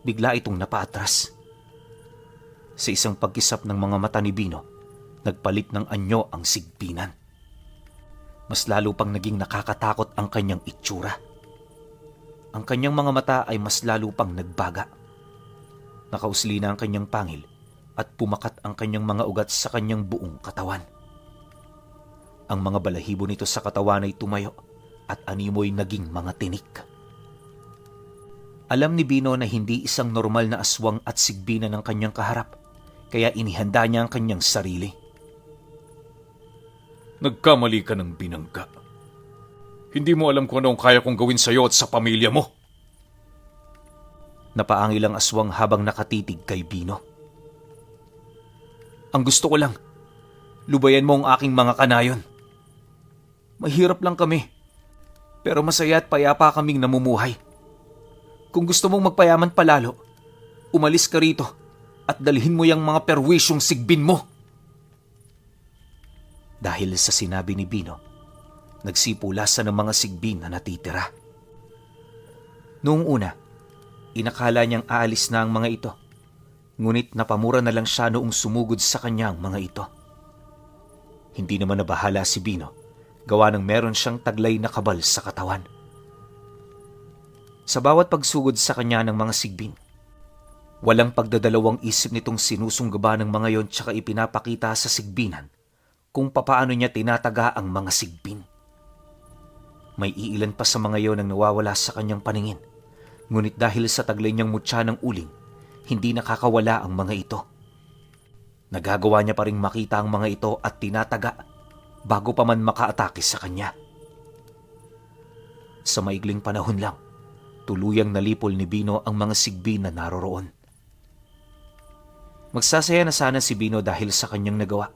bigla itong napaatras. Sa isang pagkisap ng mga mata ni Bino, nagpalit ng anyo ang sigbinan. Mas lalo pang naging nakakatakot ang kanyang itsura. Ang kanyang mga mata ay mas lalo pang nagbaga. Nakausli na ang kanyang pangil at pumakat ang kanyang mga ugat sa kanyang buong katawan. Ang mga balahibo nito sa katawan ay tumayo at animoy naging mga tinik. Alam ni Bino na hindi isang normal na aswang at sigbina ng kanyang kaharap, kaya inihanda niya ang kanyang sarili. Nagkamali ka ng binangga. Hindi mo alam kung ano ang kaya kong gawin sa'yo at sa pamilya mo. Napaangil ang aswang habang nakatitig kay Bino. Ang gusto ko lang, lubayan mo ang aking mga kanayon. Mahirap lang kami, pero masaya at payapa kaming namumuhay. Kung gusto mong magpayaman palalo, umalis ka rito at dalhin mo yung mga perwisyong sigbin mo. Dahil sa sinabi ni Bino, nagsipulasan ng mga sigbin na natitira. Noong una, inakala niyang aalis na ang mga ito, ngunit napamura na lang siya noong sumugod sa kanyang mga ito. Hindi naman nabahala si Bino, gawa ng meron siyang taglay na kabal sa katawan. Sa bawat pagsugod sa kanya ng mga sigbin, walang pagdadalawang isip nitong sinusunggaba ng mga yon tsaka ipinapakita sa sigbinan kung papaano niya tinataga ang mga sigbin. May iilan pa sa mga yon ang nawawala sa kanyang paningin, ngunit dahil sa taglay niyang mutya ng uling, hindi nakakawala ang mga ito. Nagagawa niya pa ring makita ang mga ito at tinataga bago pa man makaatake sa kanya. Sa maigling panahon lang, tuluyang nalipol ni Bino ang mga sigbin na naroroon. Magsasaya na sana si Bino dahil sa kanyang nagawa,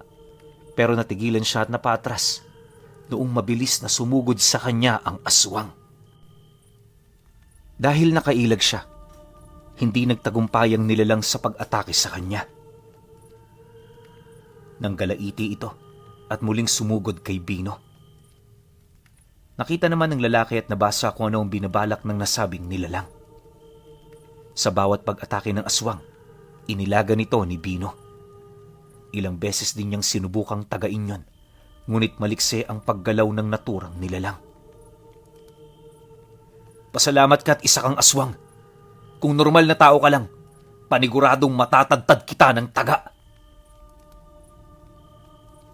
pero natigilan siya at napatras noong mabilis na sumugod sa kanya ang aswang. Dahil nakailag siya, hindi nagtagumpay ang nilalang sa pag-atake sa kanya. Nanggalaiti ito at muling sumugod kay Bino. Nakita naman ng lalaki at nabasa kung ano ang binabalak ng nasabing nilalang. Sa bawat pag-atake ng aswang, inilaga nito ni Bino. Ilang beses din niyang sinubukang tagain yon, ngunit malikse ang paggalaw ng naturang nilalang. Pasalamat ka at isa kang aswang. Kung normal na tao ka lang, paniguradong matatagtad kita ng taga.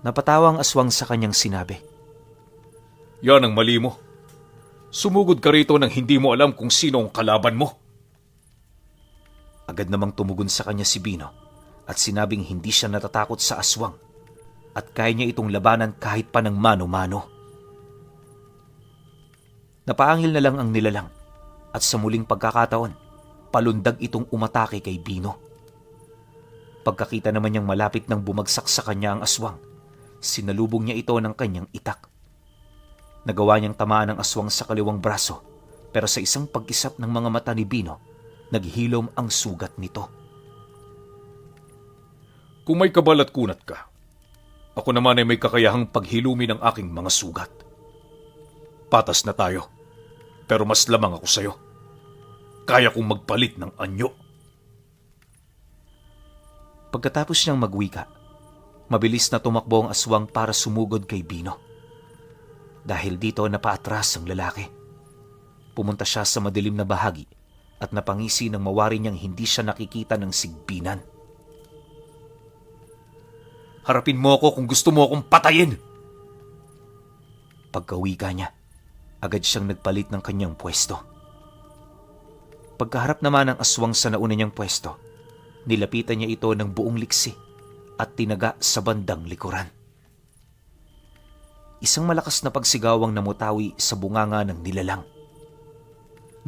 Napatawa ang aswang sa kanyang sinabi. Yan ang mali mo. Sumugod ka rito nang hindi mo alam kung sino ang kalaban mo. Agad namang tumugon sa kanya si Bino at sinabing hindi siya natatakot sa aswang at kaya niya itong labanan kahit pa ng mano-mano. Napaangil na lang ang nilalang at sa muling pagkakataon, palundag itong umatake kay Bino. Pagkakita naman niyang malapit nang bumagsak sa kanya ang aswang, sinalubong niya ito ng kanyang itak. Nagawa niyang tamaan ang aswang sa kaliwang braso, pero sa isang pag-isap ng mga mata ni Bino, naghilom ang sugat nito. Kung may kabal at kunat ka, ako naman ay may kakayahang paghilumi ng aking mga sugat. Patas na tayo, pero mas lamang ako sa'yo. Kaya kong magpalit ng anyo. Pagkatapos niyang magwika, mabilis na tumakbo ang aswang para sumugod kay Bino. Dahil dito napaatras ang lalaki. Pumunta siya sa madilim na bahagi at napangisi nang mawari niyang hindi siya nakikita ng sigbinan. Harapin mo ako kung gusto mo akong patayin! Pagkawika niya, agad siyang nagpalit ng kanyang pwesto. Pagkaharap naman ng aswang sa nauna niyang pwesto, nilapitan niya ito ng buong liksi at tinaga sa bandang likuran. Isang malakas na pagsigawang namutawi sa bunganga ng nilalang.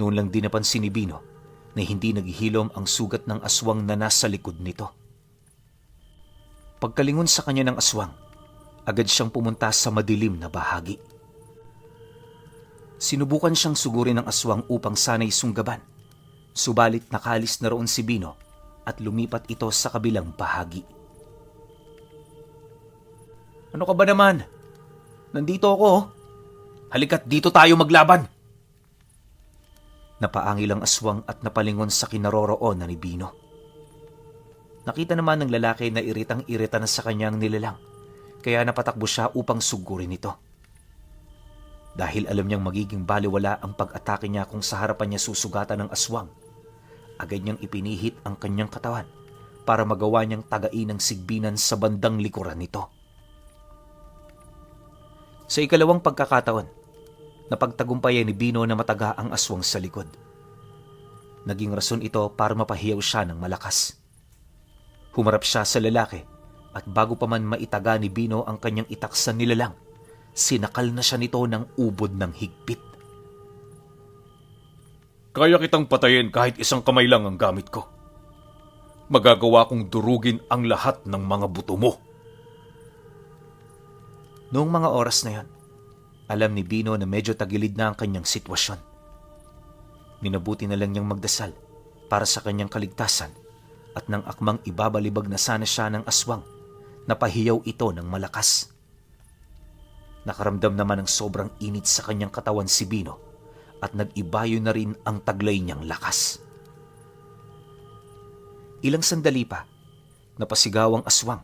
Noon lang din napansin ni Bino na hindi naghihilom ang sugat ng aswang na nasa likod nito. Pagkalingon sa kanya ng aswang, agad siyang pumunta sa madilim na bahagi. Sinubukan siyang sugurin ng aswang upang sana'y sunggaban, subalit nakalis na roon si Bino at lumipat ito sa kabilang bahagi. Ano ka ba naman? Nandito ako, oh. Halika't dito tayo maglaban. Napaangil ang aswang at napalingon sa kinaroroonan ni Bino. Nakita naman ng lalaki na iritang-irita na sa kanyang nilalang, kaya napatakbo siya upang sugurin ito. Dahil alam niyang magiging baliwala ang pag-atake niya kung sa harapan niya susugatan ng aswang, agad niyang ipinihit ang kanyang katawan para magawa niyang tagain ang sigbinan sa bandang likuran nito. Sa ikalawang pagkakataon, napagtagumpayan ni Bino na mataga ang aswang sa likod. Naging rason ito para mapahiyaw siya ng malakas. Humarap siya sa lalaki at bago pa man maitaga ni Bino ang kanyang itak sa nilalang, sinakal na siya nito ng ubod ng higpit. Kaya kitang patayin kahit isang kamay lang ang gamit ko. Magagawa kong durugin ang lahat ng mga buto mo. Noong mga oras na yon, alam ni Bino na medyo tagilid na ang kanyang sitwasyon. Minabuti na lang niyang magdasal para sa kanyang kaligtasan at nang akmang ibabalibag na sana siya ng aswang, napahiyaw ito ng malakas. Nakaramdam naman ng sobrang init sa kanyang katawan si Bino at nag-ibayo na rin ang taglay niyang lakas. Ilang sandali pa, napasigaw ang aswang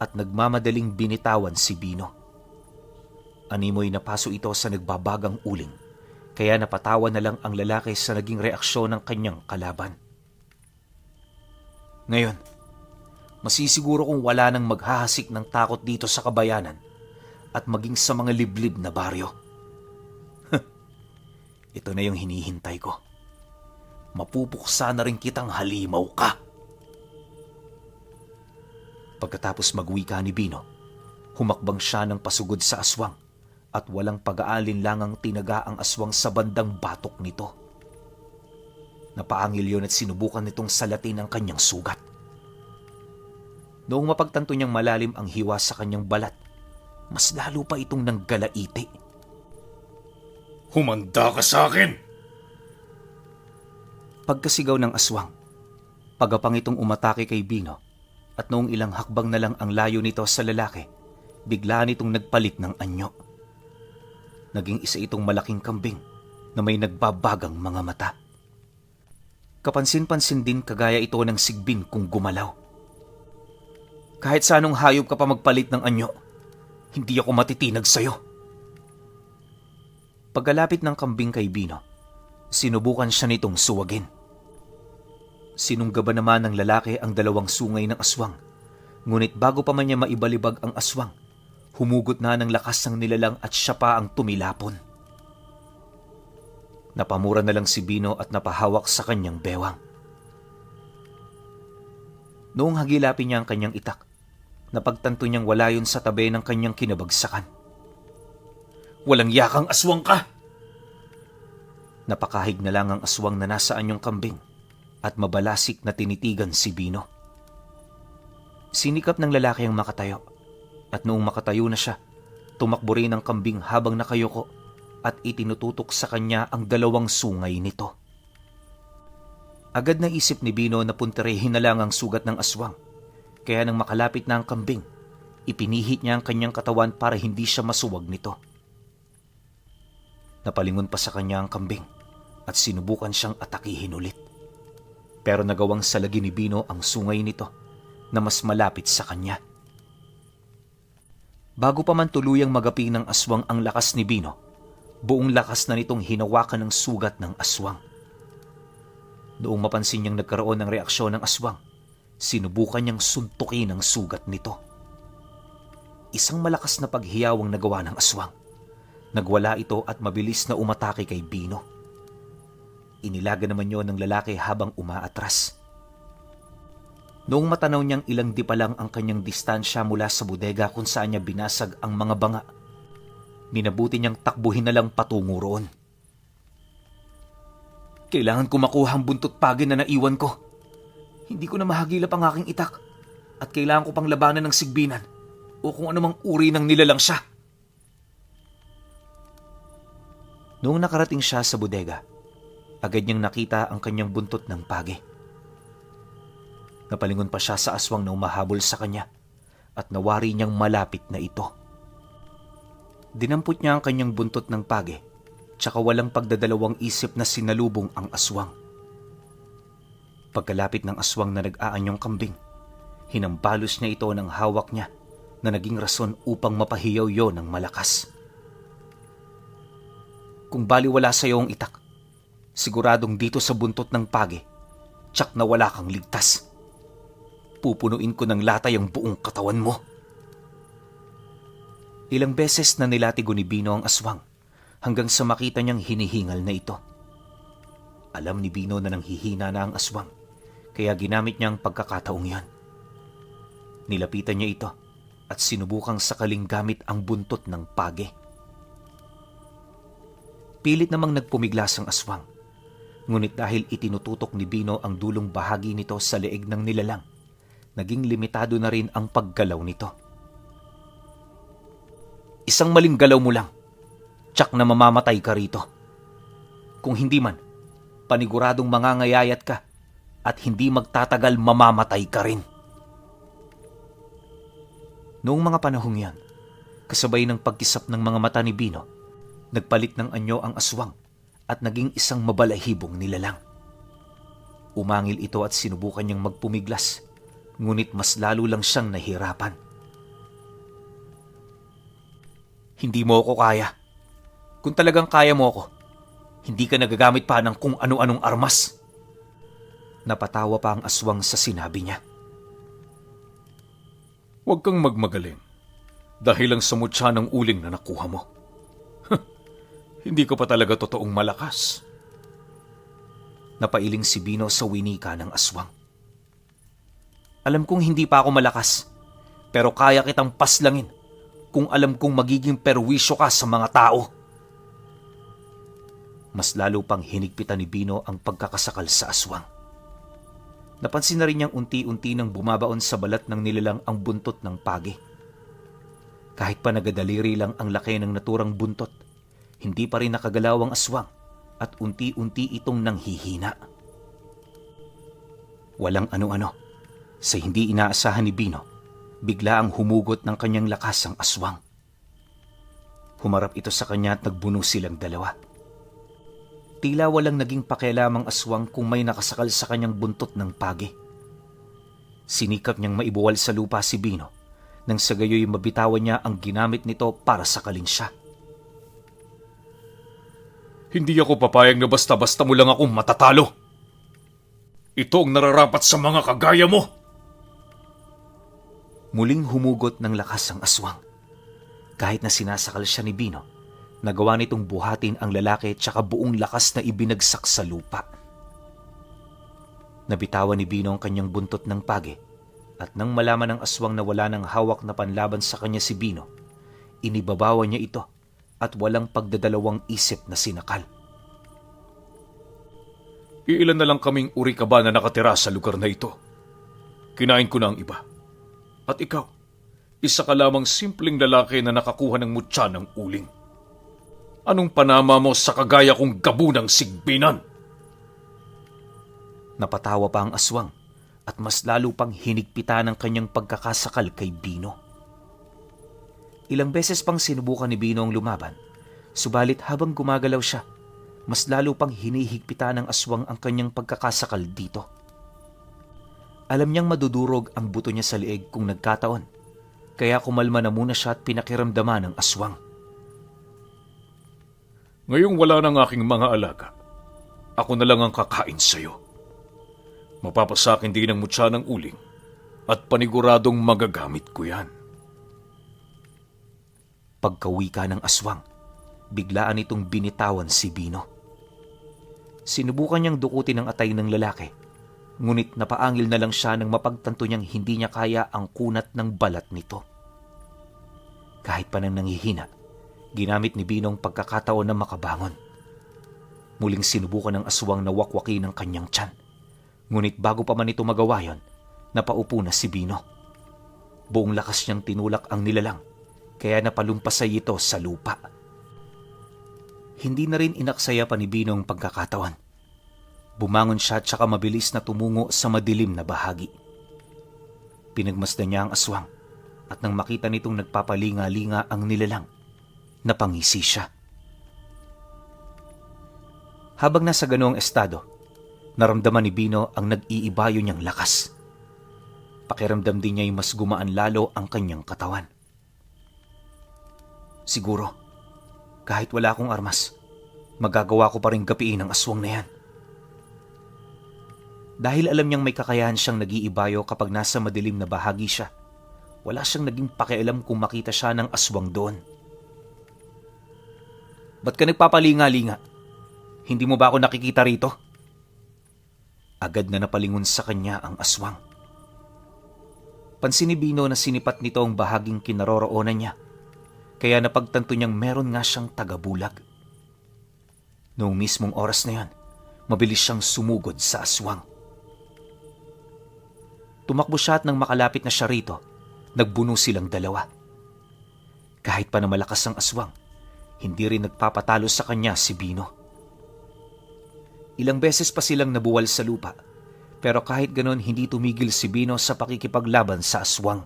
at nagmamadaling binitawan si Bino. Animoy napaso ito sa nagbabagang uling, kaya napatawa na lang ang lalaki sa naging reaksyon ng kanyang kalaban. Ngayon, masisiguro kung wala nang maghahasik ng takot dito sa kabayanan at maging sa mga liblib na baryo. Ito na yung hinihintay ko. Mapupuksa na rin kitang halimaw ka. Pagkatapos magwika ni Bino, humakbang siya ng pasugod sa aswang at walang pag-aalinlangang tinaga ang aswang sa bandang batok nito. Napaangil yun at sinubukan nitong salatin ang kanyang sugat. Noong mapagtanto niyang malalim ang hiwa sa kanyang balat, mas lalo pa itong nanggalaiti. Humanda ka sa akin! Pagkasigaw ng aswang, pagapang itong umatake kay Bino at noong ilang hakbang na lang ang layo nito sa lalaki, bigla nitong nagpalit ng anyo. Naging isa itong malaking kambing na may nagbabagang mga mata. Kapansin-pansin din kagaya ito ng sigbin kung gumalaw. Kahit sa anong hayop ka pa magpalit ng anyo, hindi ako matitinag sa'yo. Pagkalapit ng kambing kay Bino, sinubukan siya nitong suwagin. Sinunggaban naman ng lalaki ang dalawang sungay ng aswang, ngunit bago pa man niya maibalibag ang aswang, humugot na ng lakas ng nilalang at siya pa ang tumilapon. Napamura na lang si Bino at napahawak sa kanyang bewang. Noong hagilapin niya ang kanyang itak, napagtanto niyang wala yun sa tabi ng kanyang kinabagsakan. Walang yakang aswang ka! Napakahig na lang ang aswang na nasa anyong kambing at mabalasik na tinitigan si Bino. Sinikap ng lalaki ang makatayo at noong makatayo na siya, tumakbo rin ang kambing habang nakayuko at itinututok sa kanya ang dalawang sungay nito. Agad na isip ni Bino na punterehin na lang ang sugat ng aswang, kaya nang makalapit na ang kambing, ipinihit niya ang kanyang katawan para hindi siya masuwag nito. Napalingon pa sa kanya ang kambing at sinubukan siyang atakihin ulit. Pero nagawang salagi ni Bino ang sungay nito na mas malapit sa kanya. Bago pa man tuluyang magapi ng aswang ang lakas ni Bino, buong lakas na nitong hinawakan ng sugat ng aswang. Noong mapansin niyang nagkaroon ng reaksyon ng aswang, sinubukan niyang suntukin ang sugat nito. Isang malakas na paghiyaw ang nagawa ng aswang. Nagwala ito at mabilis na umatake kay Bino. Inilaga naman yon ng lalaki habang umaatras. Noong matanaw niyang ilang di pa lang ang kanyang distansya mula sa bodega kung saan niya binasag ang mga banga, minabuti niyang takbuhin na lang patungo roon. Kailangan ko makuha ang buntot pagi na naiwan ko. Hindi ko na mahagilap ang aking itak at kailangan ko pang labanan ng sigbinan o kung anumang uri ng nilalang siya. Noong nakarating siya sa bodega, agad niyang nakita ang kanyang buntot ng pagi. Napalingon pa siya sa aswang na umahabol sa kanya at nawari niyang malapit na ito. Dinampot niya ang kanyang buntot ng pagi, tsaka walang pagdadalawang isip na sinalubong ang aswang. Pagkalapit ng aswang na nag-aanyong kambing, hinambalos niya ito ng hawak niya na naging rason upang mapahiyaw yon ng malakas. Kung baliwala sa iyo ang itak, siguradong dito sa buntot ng pagi, tsak na wala kang ligtas. Pupunuin ko ng latay ang buong katawan mo. Ilang beses na nilatigo ni Bino ang aswang hanggang sa makita niyang hinihingal na ito. Alam ni Bino na nanghihina na ang aswang, kaya ginamit niya ang pagkakataong yan. Nilapitan niya ito at sinubukang sakaling gamit ang buntot ng pagi. Pilit namang nagpumiglas ang aswang. Ngunit dahil itinututok ni Bino ang dulong bahagi nito sa leeg ng nilalang, naging limitado na rin ang paggalaw nito. Isang maling galaw mo lang, tsak na mamamatay ka rito. Kung hindi man, paniguradong mangangayayat ka at hindi magtatagal mamamatay ka rin. Noong mga panahong yan, kasabay ng pagkisap ng mga mata ni Bino, nagpalit ng anyo ang aswang at naging isang mabalahibong nilalang. Umangil ito at sinubukan niyang magpumiglas, ngunit mas lalo lang siyang nahirapan. Hindi mo ako kaya. Kung talagang kaya mo ako, hindi ka nagagamit pa ng kung ano-anong armas. Napatawa pa ang aswang sa sinabi niya. Huwag kang magmagaling dahil lang sa mutya ng uling na nakuha mo. Hindi ko pa talaga totoong malakas. Napailing si Bino sa winika ng aswang. Alam kong hindi pa ako malakas, pero kaya kitang paslangin kung alam kong magiging perwisyo ka sa mga tao. Mas lalo pang hinigpitan ni Bino ang pagkakasakal sa aswang. Napansin na rin niyang unti-unti nang bumabaon sa balat ng nilalang ang buntot ng pagi. Kahit pa nagadaliri lang ang laki ng naturang buntot, hindi pa rin nakagalaw ang aswang at unti-unti itong nanghihina. Walang ano-ano. Sa hindi inaasahan ni Bino, bigla ang humugot ng kanyang lakas ang aswang. Humarap ito sa kanya at nagbuno silang dalawa. Tila walang naging pakialamang aswang kung may nakasakal sa kanyang buntot ng pagi. Sinikap niyang maibuwal sa lupa si Bino nang sa gayoy mabitawan niya ang ginamit nito para sakalin siya. Hindi ako papayag na basta-basta mo lang akong matatalo. Ito ang nararapat sa mga kagaya mo. Muling humugot ng lakas ang aswang. Kahit na sinasakal siya ni Bino, nagawa nitong buhatin ang lalaki tsaka buong lakas na ibinagsak sa lupa. Nabitawan ni Bino ang kanyang buntot ng pagi at nang malaman ng aswang na wala ng hawak na panlaban sa kanya si Bino, inibabawan niya ito at walang pagdadalawang isip na sinakal. Iilan na lang kaming urikaba na nakatira sa lugar na ito. Kinain ko na ang iba. At ikaw, isa ka lamang simpleng lalaki na nakakuha ng mutya ng uling. Anong panama mo sa kagaya kong gabunang sigbinan? Napatawa pa ang aswang at mas lalo pang hinigpitan ang kanyang pagkakasakal kay Bino. Ilang beses pang sinubukan ni Bino ang lumaban, subalit habang gumagalaw siya, mas lalo pang hinihigpitan ng aswang ang kanyang pagkakasakal dito. Alam niyang madudurog ang buto niya sa leeg kung nagkataon, kaya kumalma na muna siya at pinakiramdaman ng aswang. Ngayong wala ng aking mga alaga, ako na lang ang kakain sa'yo. Mapapasakin din ang mutya ng uling at paniguradong magagamit ko yan. Pagkawika ng aswang, biglaan itong binitawan si Bino. Sinubukan niyang dukutin ang atay ng lalaki, ngunit napaangil na lang siya nang mapagtanto niyang hindi niya kaya ang kunat ng balat nito. Kahit pa nang nanghihina, ginamit ni Bino ang pagkakataon na makabangon. Muling sinubukan ng aswang na wakwakin ang kanyang tiyan, ngunit bago pa man ito magawa yon, napaupo na si Bino. Buong lakas niyang tinulak ang nilalang, kaya napalumpasay ito sa lupa. Hindi na rin inaksaya pa ni Bino ang pagkakataon. Bumangon siya at saka mabilis na tumungo sa madilim na bahagi. Pinagmasdan niya ang aswang at nang makita nitong nagpapalinga-linga ang nilalang, napangisi siya. Habang nasa ganoong estado, naramdaman ni Bino ang nag-iibayo niyang lakas. Pakiramdam din niya ay mas gumaan lalo ang kanyang katawan. Siguro, kahit wala akong armas, magagawa ko pa rin gapiin ang aswang na yan. Dahil alam niyang may kakayahan siyang nag-iibayo kapag nasa madilim na bahagi siya, wala siyang naging pakialam kung makita siya ng aswang doon. Ba't ka nagpapalinga-linga? Hindi mo ba ako nakikita rito? Agad na napalingon sa kanya ang aswang. Pansin ni Bino na sinipat nito ang bahaging kinaroroonan niya, kaya napagtanto niyang meron nga siyang tagabulag. Noong mismong oras na yon, mabilis siyang sumugod sa aswang. Tumakbo siya at nang makalapit na siya rito, nagbuno silang dalawa. Kahit pa na malakas ang aswang, hindi rin nagpapatalo sa kanya si Bino. Ilang beses pa silang nabuwal sa lupa, pero kahit ganon hindi tumigil si Bino sa pakikipaglaban sa aswang.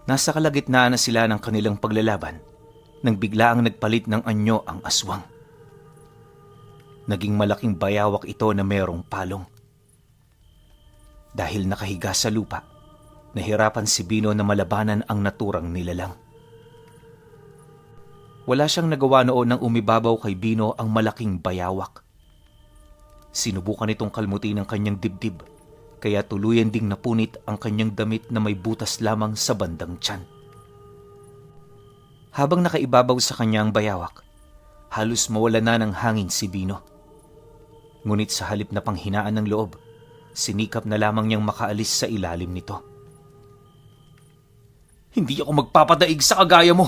Nasa kalagitnaan na sila ng kanilang paglalaban nang biglaang nagpalit ng anyo ang aswang. Naging malaking bayawak ito na mayroong palong. Dahil nakahiga sa lupa, nahirapan si Bino na malabanan ang naturang nilalang. Wala siyang nagawa noon nang umibabaw kay Bino ang malaking bayawak. Sinubukan itong kalmutin ang kanyang dibdib, kaya tuluyan ding napunit ang kanyang damit na may butas lamang sa bandang tiyan. Habang nakaibabaw sa kanya ang bayawak, halos mawala na ng hangin si Bino. Ngunit sa halip na panghinaan ng loob, sinikap na lamang niyang makaalis sa ilalim nito. Hindi ako magpapadaig sa kagaya mo.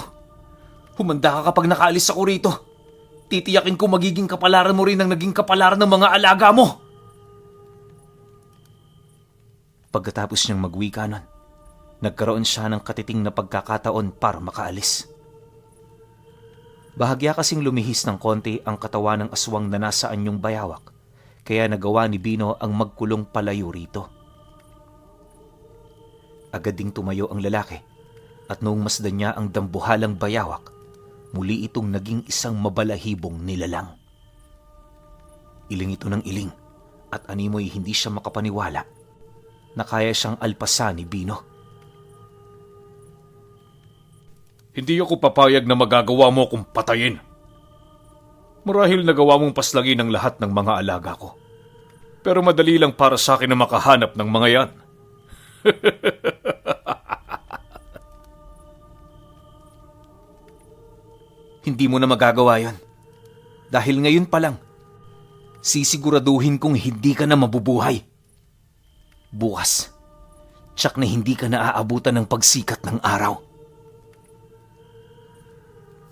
Humanda ka kapag nakaalis ako rito. Titiyakin ko magiging kapalaran mo rin ang naging kapalaran ng mga alaga mo. Pagkatapos niyang magwika nun, nagkaroon siya ng katiting na pagkakataon para makaalis. Bahagya kasing lumihis ng konti ang katawan ng aswang na nasa anyong bayawak, kaya nagawa ni Bino ang magkulong palayo rito. Agad ding tumayo ang lalaki at noong masdan niya ang dambuhalang bayawak, muli itong naging isang mabalahibong nilalang. Iling ito ng iling at animoy hindi siya makapaniwala na kaya siyang alpasan ni Bino. Hindi ako papayag na magagawa mo akong patayin. Marahil nagawa mong paslangin ang lahat ng mga alaga ko. Pero madali lang para sa akin na makahanap ng mga yan. Hindi mo na magagawa yon. Dahil ngayon pa lang, sisiguraduhin kong hindi ka na mabubuhay. Bukas, tsak na hindi ka na aabutan ng pagsikat ng araw.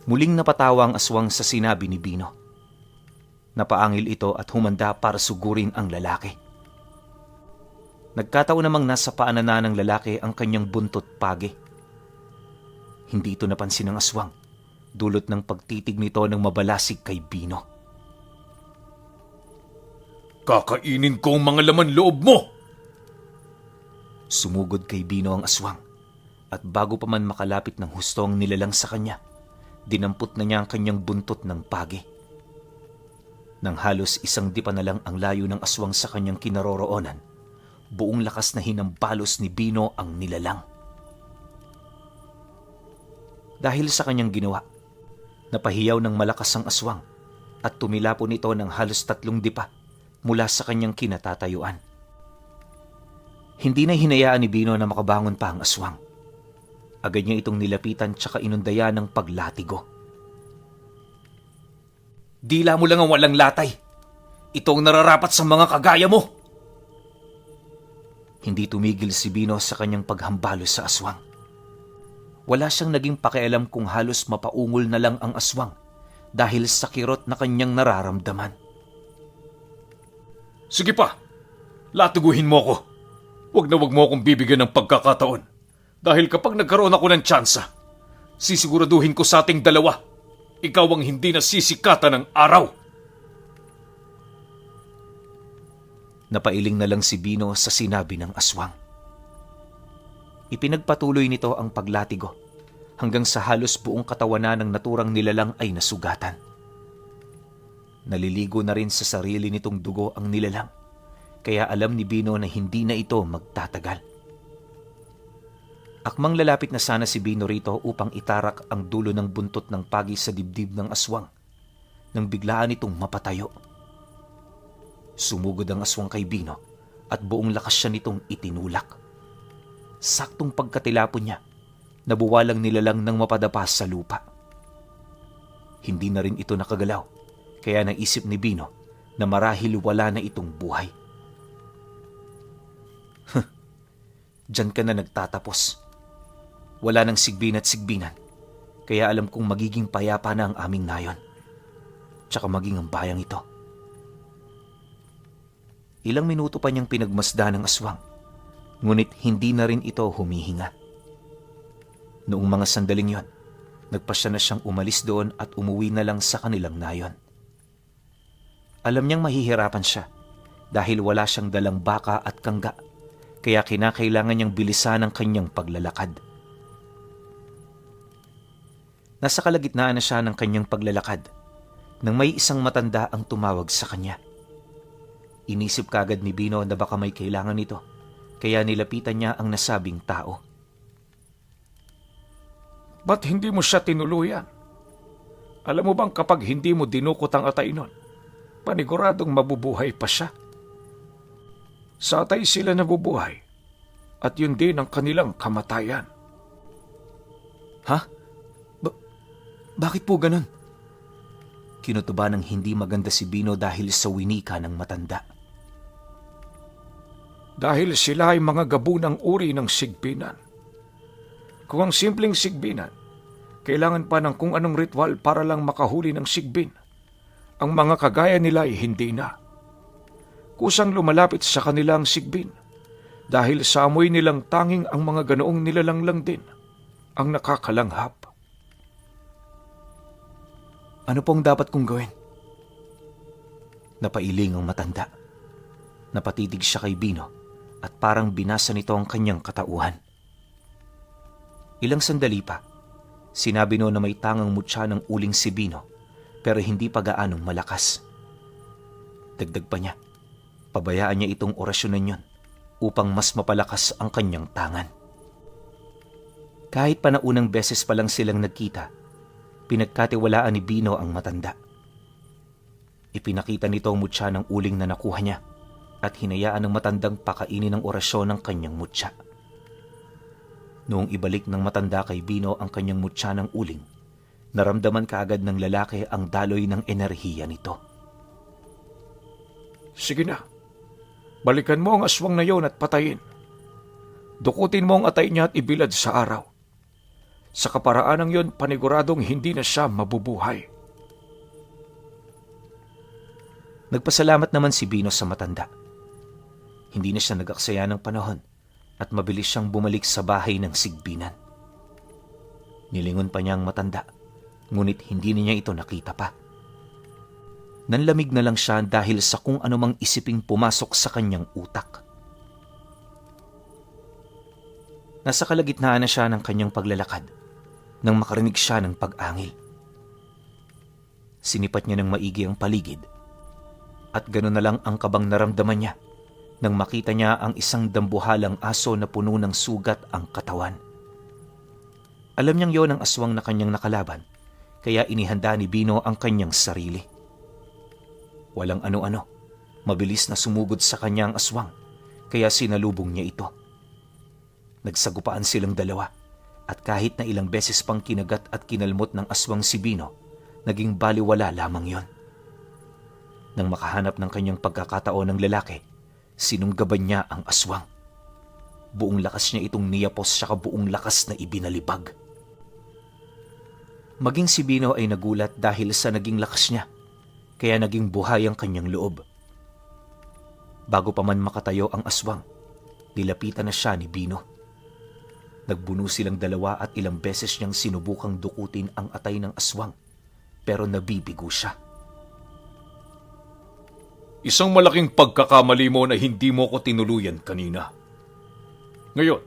Muling napatawa ang aswang sa sinabi ni Bino. Napaangil ito at humanda para sugurin ang lalaki. Nagkataon namang nasa paanan ng lalaki ang kanyang buntot pagi. Hindi ito napansin ng aswang, dulot ng pagtitig nito ng mabalasig kay Bino. Kakainin ko ang mga laman loob mo! Sumugod kay Bino ang aswang at bago pa man makalapit ng husto ang nilalang sa kanya, dinampot na niya ang kanyang buntot ng pagi. Nang halos isang dipa na lang ang layo ng aswang sa kanyang kinaroroonan, buong lakas na hinambalos ni Bino ang nilalang. Dahil sa kanyang ginawa, napahiyaw ng malakas ang aswang at tumilapon ito ng halos 3 dipa mula sa kanyang kinatatayuan. Hindi na hinayaan ni Bino na makabangon pa ang aswang. Agad niya itong nilapitan tsaka inundayan ng paglatigo. Dila mo lang ang walang latay. Ito ang nararapat sa mga kagaya mo. Hindi tumigil si Bino sa kanyang paghambalo sa aswang. Wala siyang naging pakialam kung halos mapaungol na lang ang aswang dahil sa kirot na kanyang nararamdaman. Sige pa, latuguhin mo ako. Wag mo akong bibigyan ng pagkakataon. Dahil kapag nagkaroon ako ng tsansa, sisiguraduhin ko sa ating dalawa, ikaw ang hindi nasisikatan ng araw. Napailing na lang si Bino sa sinabi ng aswang. Ipinagpatuloy nito ang paglatigo hanggang sa halos buong katawan ng naturang nilalang ay nasugatan. Naliligo na rin sa sarili nitong dugo ang nilalang, kaya alam ni Bino na hindi na ito magtatagal. Akmang lalapit na sana si Bino rito upang itarak ang dulo ng buntot ng pagi sa dibdib ng aswang nang biglaan itong mapatayo. Sumugod ang aswang kay Bino at buong lakas siya nitong itinulak. Saktong pagkatilapon niya, nabuwalang nilalang ng mapadapa sa lupa. Hindi na rin ito nakagalaw, kaya naisip ni Bino na marahil wala na itong buhay. Diyan ka na nagtatapos. Wala nang sigbin at sigbinan, kaya alam kong magiging payapa na ang aming nayon. tsaka maging ang bayang ito. Ilang minuto pa niyang pinagmasdan ng aswang, ngunit hindi na rin ito humihinga. Noong mga sandaling yon, nagpasya na siyang umalis doon at umuwi na lang sa kanilang nayon. Alam niyang mahihirapan siya dahil wala siyang dalang baka at kangga, kaya kinakailangan niyang bilisan ang kanyang paglalakad. Nasa kalagitnaan na siya ng kanyang paglalakad nang may isang matanda ang tumawag sa kanya. Inisip kagad ni Bino na baka may kailangan nito, kaya nilapitan niya ang nasabing tao. Ba't hindi mo siya tinuluyan? Alam mo bang kapag hindi mo dinukot ang atay nun, paniguradong mabubuhay pa siya? Sa atay sila nabubuhay, at yun din ang kanilang kamatayan. Ha? Bakit po ganun? Kinutuba ng hindi maganda si Bino dahil sa winika ng matanda. Dahil sila ay mga gabunang uri ng sigpinan. Kung ang simpleng sigbinan, kailangan pa ng kung anong ritual para lang makahuli ng sigbin. Ang mga kagaya nila ay hindi na. Kusang lumalapit sa kanilang sigbin dahil sa amoy nilang tanging ang mga ganoong nilalang lang din ang nakakalanghap. Ano pong dapat kong gawin? Napailing ang matanda. Napatitig siya kay Bino at parang binasa nito ang kanyang katauhan. Ilang sandali pa, sinabi no na may tangang mutya ng uling si Bino pero hindi pa gaanong malakas. Dagdag pa niya, pabayaan niya itong orasyonan yon upang mas mapalakas ang kanyang tangan. Kahit pa na unang beses pa lang silang nagkita, pinagkatiwalaan ni Bino ang matanda. Ipinakita nito ang mutya ng uling na nakuha niya at hinayaan ng matandang pakainin ang orasyon ng kanyang mutya. Noong ibalik ng matanda kay Bino ang kanyang mutya ng uling, naramdaman kaagad ng lalaki ang daloy ng enerhiya nito. Sige na, balikan mo ang aswang na yon at patayin. Dukutin mo ang atay niya at ibilad sa araw. Sa kaparaanang yon, paniguradong hindi na siya mabubuhay. Nagpasalamat naman si Bino sa matanda. Hindi na siya nag-aksaya ng panahon at mabilis siyang bumalik sa bahay ng sigbinan. Nilingon pa niya ang matanda, ngunit hindi niya ito nakita pa. Nanlamig na lang siya dahil sa kung anumang isiping pumasok sa kanyang utak. Nasa kalagitnaan na siya ng kanyang paglalakad nang makarinig siya ng pag-angil. Sinipat niya ng maigi ang paligid at gano'n na lang ang kabang naramdaman niya nang makita niya ang isang dambuhalang aso na puno ng sugat ang katawan. Alam niyang yon ang aswang na kanyang nakalaban, kaya inihanda ni Bino ang kanyang sarili. Walang ano-ano, mabilis na sumugod sa kanya ang aswang, kaya sinalubong niya ito. Nagsagupaan silang dalawa, at kahit na ilang beses pang kinagat at kinalmot ng aswang si Bino, naging baliwala lamang yon. Nang makahanap ng kanyang pagkakataon ng lalaki, sinunggaban niya ang aswang. Buong lakas niya itong niyapos saka buong lakas na ibinalibag. Maging si Bino ay nagulat dahil sa naging lakas niya, kaya naging buhay ang kanyang loob. Bago pa man makatayo ang aswang, nilapitan na siya ni Bino. Nagbuno silang dalawa at ilang beses niyang sinubukang dukutin ang atay ng aswang, pero nabibigo siya. Isang malaking pagkakamali mo na hindi mo ko tinuluyan kanina. Ngayon,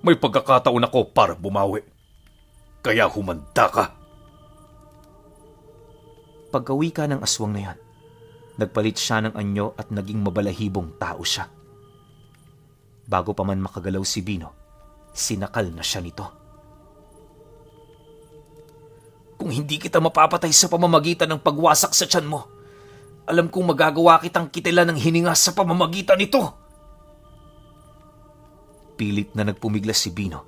may pagkakataon ako para bumawi. Kaya humanda ka. Pagkawi ka ng aswang na yan, nagpalit siya ng anyo at naging mabalahibong tao siya. Bago pa man makagalaw si Bino, sinakal na siya nito. Kung hindi kita mapapatay sa pamamagitan ng pagwasak sa tiyan mo, alam kong magagawa kitang kitilan ng hininga sa pamamagitan nito. Pilit na nagpumiglas si Bino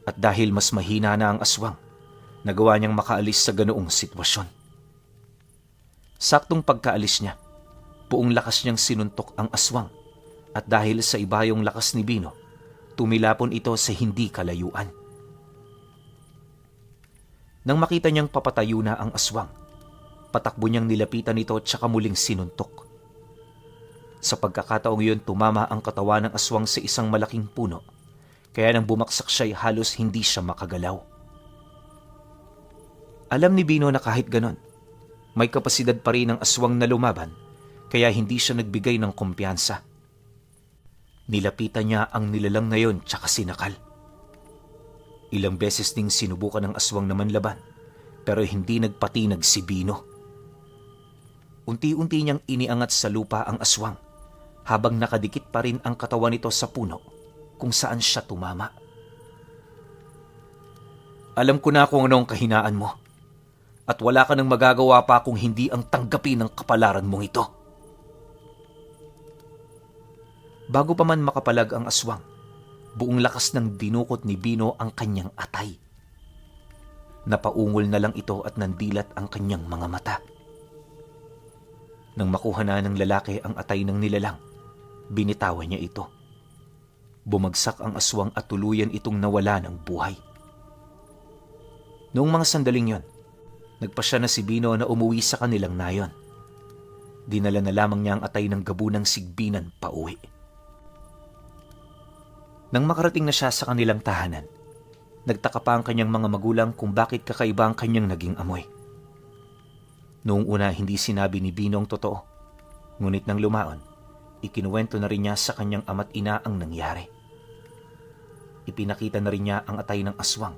at dahil mas mahina na ang aswang, nagawa niyang makaalis sa ganoong sitwasyon. Saktong pagkaalis niya, buong lakas niyang sinuntok ang aswang at dahil sa ibayong lakas ni Bino, tumilapon ito sa hindi kalayuan. Nang makita niyang papatayo na ang aswang, Patakbo niyang nilapitan ito at saka muling sinuntok. Sa pagkakataong iyon, tumama ang katawan ng aswang sa isang malaking puno, kaya nang bumaksak siya ay halos hindi siya makagalaw. Alam ni Bino na kahit ganon, may kapasidad pa rin ang aswang na lumaban, kaya hindi siya nagbigay ng kumpiyansa. Nilapitan niya ang nilalang na yon tsaka sinakal. Ilang beses ding sinubukan ng aswang na manlaban, pero hindi nagpatinag si Bino. Unti-unti niyang iniangat sa lupa ang aswang, habang nakadikit pa rin ang katawan nito sa puno kung saan siya tumama. Alam ko na kung ano ang kahinaan mo, at wala ka nang magagawa pa kung hindi ang tanggapin ng kapalaran mong ito. Bago pa man makapalag ang aswang, buong lakas ng dinukot ni Bino ang kanyang atay. Napaungol na lang ito at nandilat ang kanyang mga mata. Nang makuha na ng lalaki ang atay ng nilalang, binitawan niya ito. Bumagsak ang aswang at tuluyan itong nawala ng buhay. Noong mga sandaling yon, nagpasya na si Bino na umuwi sa kanilang nayon. Dinala na lamang niya ang atay ng gabunang sigbinan pauwi. Nang makarating na siya sa kanilang tahanan, nagtaka pa ang kanyang mga magulang kung bakit kakaiba ang kanyang naging amoy. Noong una hindi sinabi ni Bino ang totoo, ngunit nang lumaon, ikinuwento na rin niya sa kanyang ama't ina ang nangyari. Ipinakita na rin niya ang atay ng aswang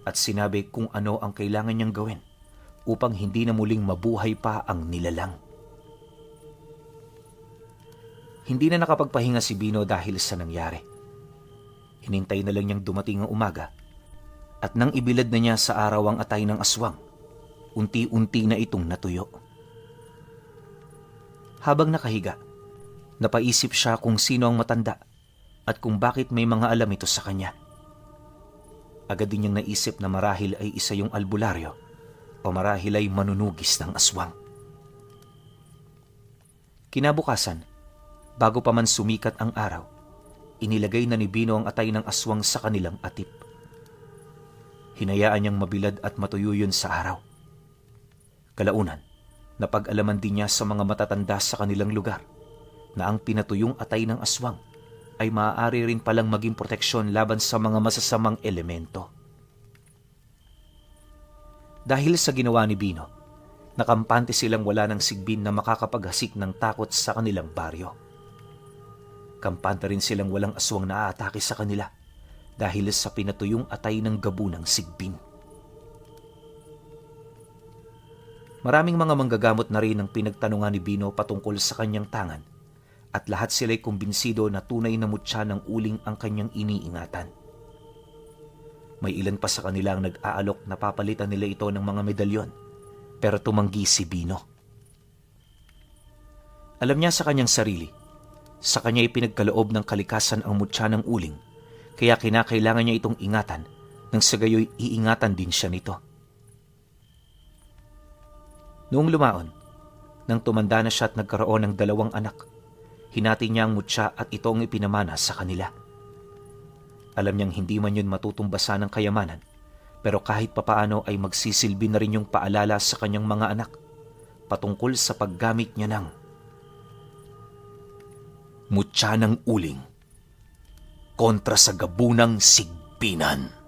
at sinabi kung ano ang kailangan niyang gawin upang hindi na muling mabuhay pa ang nilalang. Hindi na nakapagpahinga si Bino dahil sa nangyari. Hinintay na lang niyang dumating ang umaga at nang ibilad na niya sa araw ang atay ng aswang, unti-unti na itong natuyo. Habang nakahiga, napaisip siya kung sino ang matanda at kung bakit may mga alam ito sa kanya. Agad din niyang naisip na marahil ay isa yung albularyo o marahil ay manunugis ng aswang. Kinabukasan, bago pa man sumikat ang araw, inilagay na ni Bino ang atay ng aswang sa kanilang atip. Hinayaan niyang mabilad at matuyo yun sa araw. Kalaunan, napag-alaman din niya sa mga matatanda sa kanilang lugar na ang pinatuyong atay ng aswang ay maaari rin palang maging proteksyon laban sa mga masasamang elemento. Dahil sa ginawa ni Bino, nakampante silang wala ng sigbin na makakapaghasik ng takot sa kanilang baryo. Kampante rin silang walang aswang na aatake sa kanila dahil sa pinatuyong atay ng gabunang sigbin. Maraming mga manggagamot na rin ang pinagtanungan ni Bino patungkol sa kanyang tangan at lahat sila'y kumbinsido na tunay na mutya ng uling ang kanyang iniingatan. May ilan pa sa kanila ang nag-aalok na papalitan nila ito ng mga medalyon, pero tumanggi si Bino. Alam niya sa kanyang sarili, sa kanya ipinagkaloob ng kalikasan ang mutya ng uling, kaya kinakailangan niya itong ingatan nang sa gayoy iingatan din siya nito. Noong lumaon, nang tumanda na siya at nagkaroon ng 2 anak, hinati niya ang mutya at ito ang ipinamana sa kanila. Alam niyang hindi man yun matutumbasan ng kayamanan, pero kahit papaano ay magsisilbi na rin yung paalala sa kanyang mga anak patungkol sa paggamit niya ng mutya ng uling kontra sa gabunang sigbinan.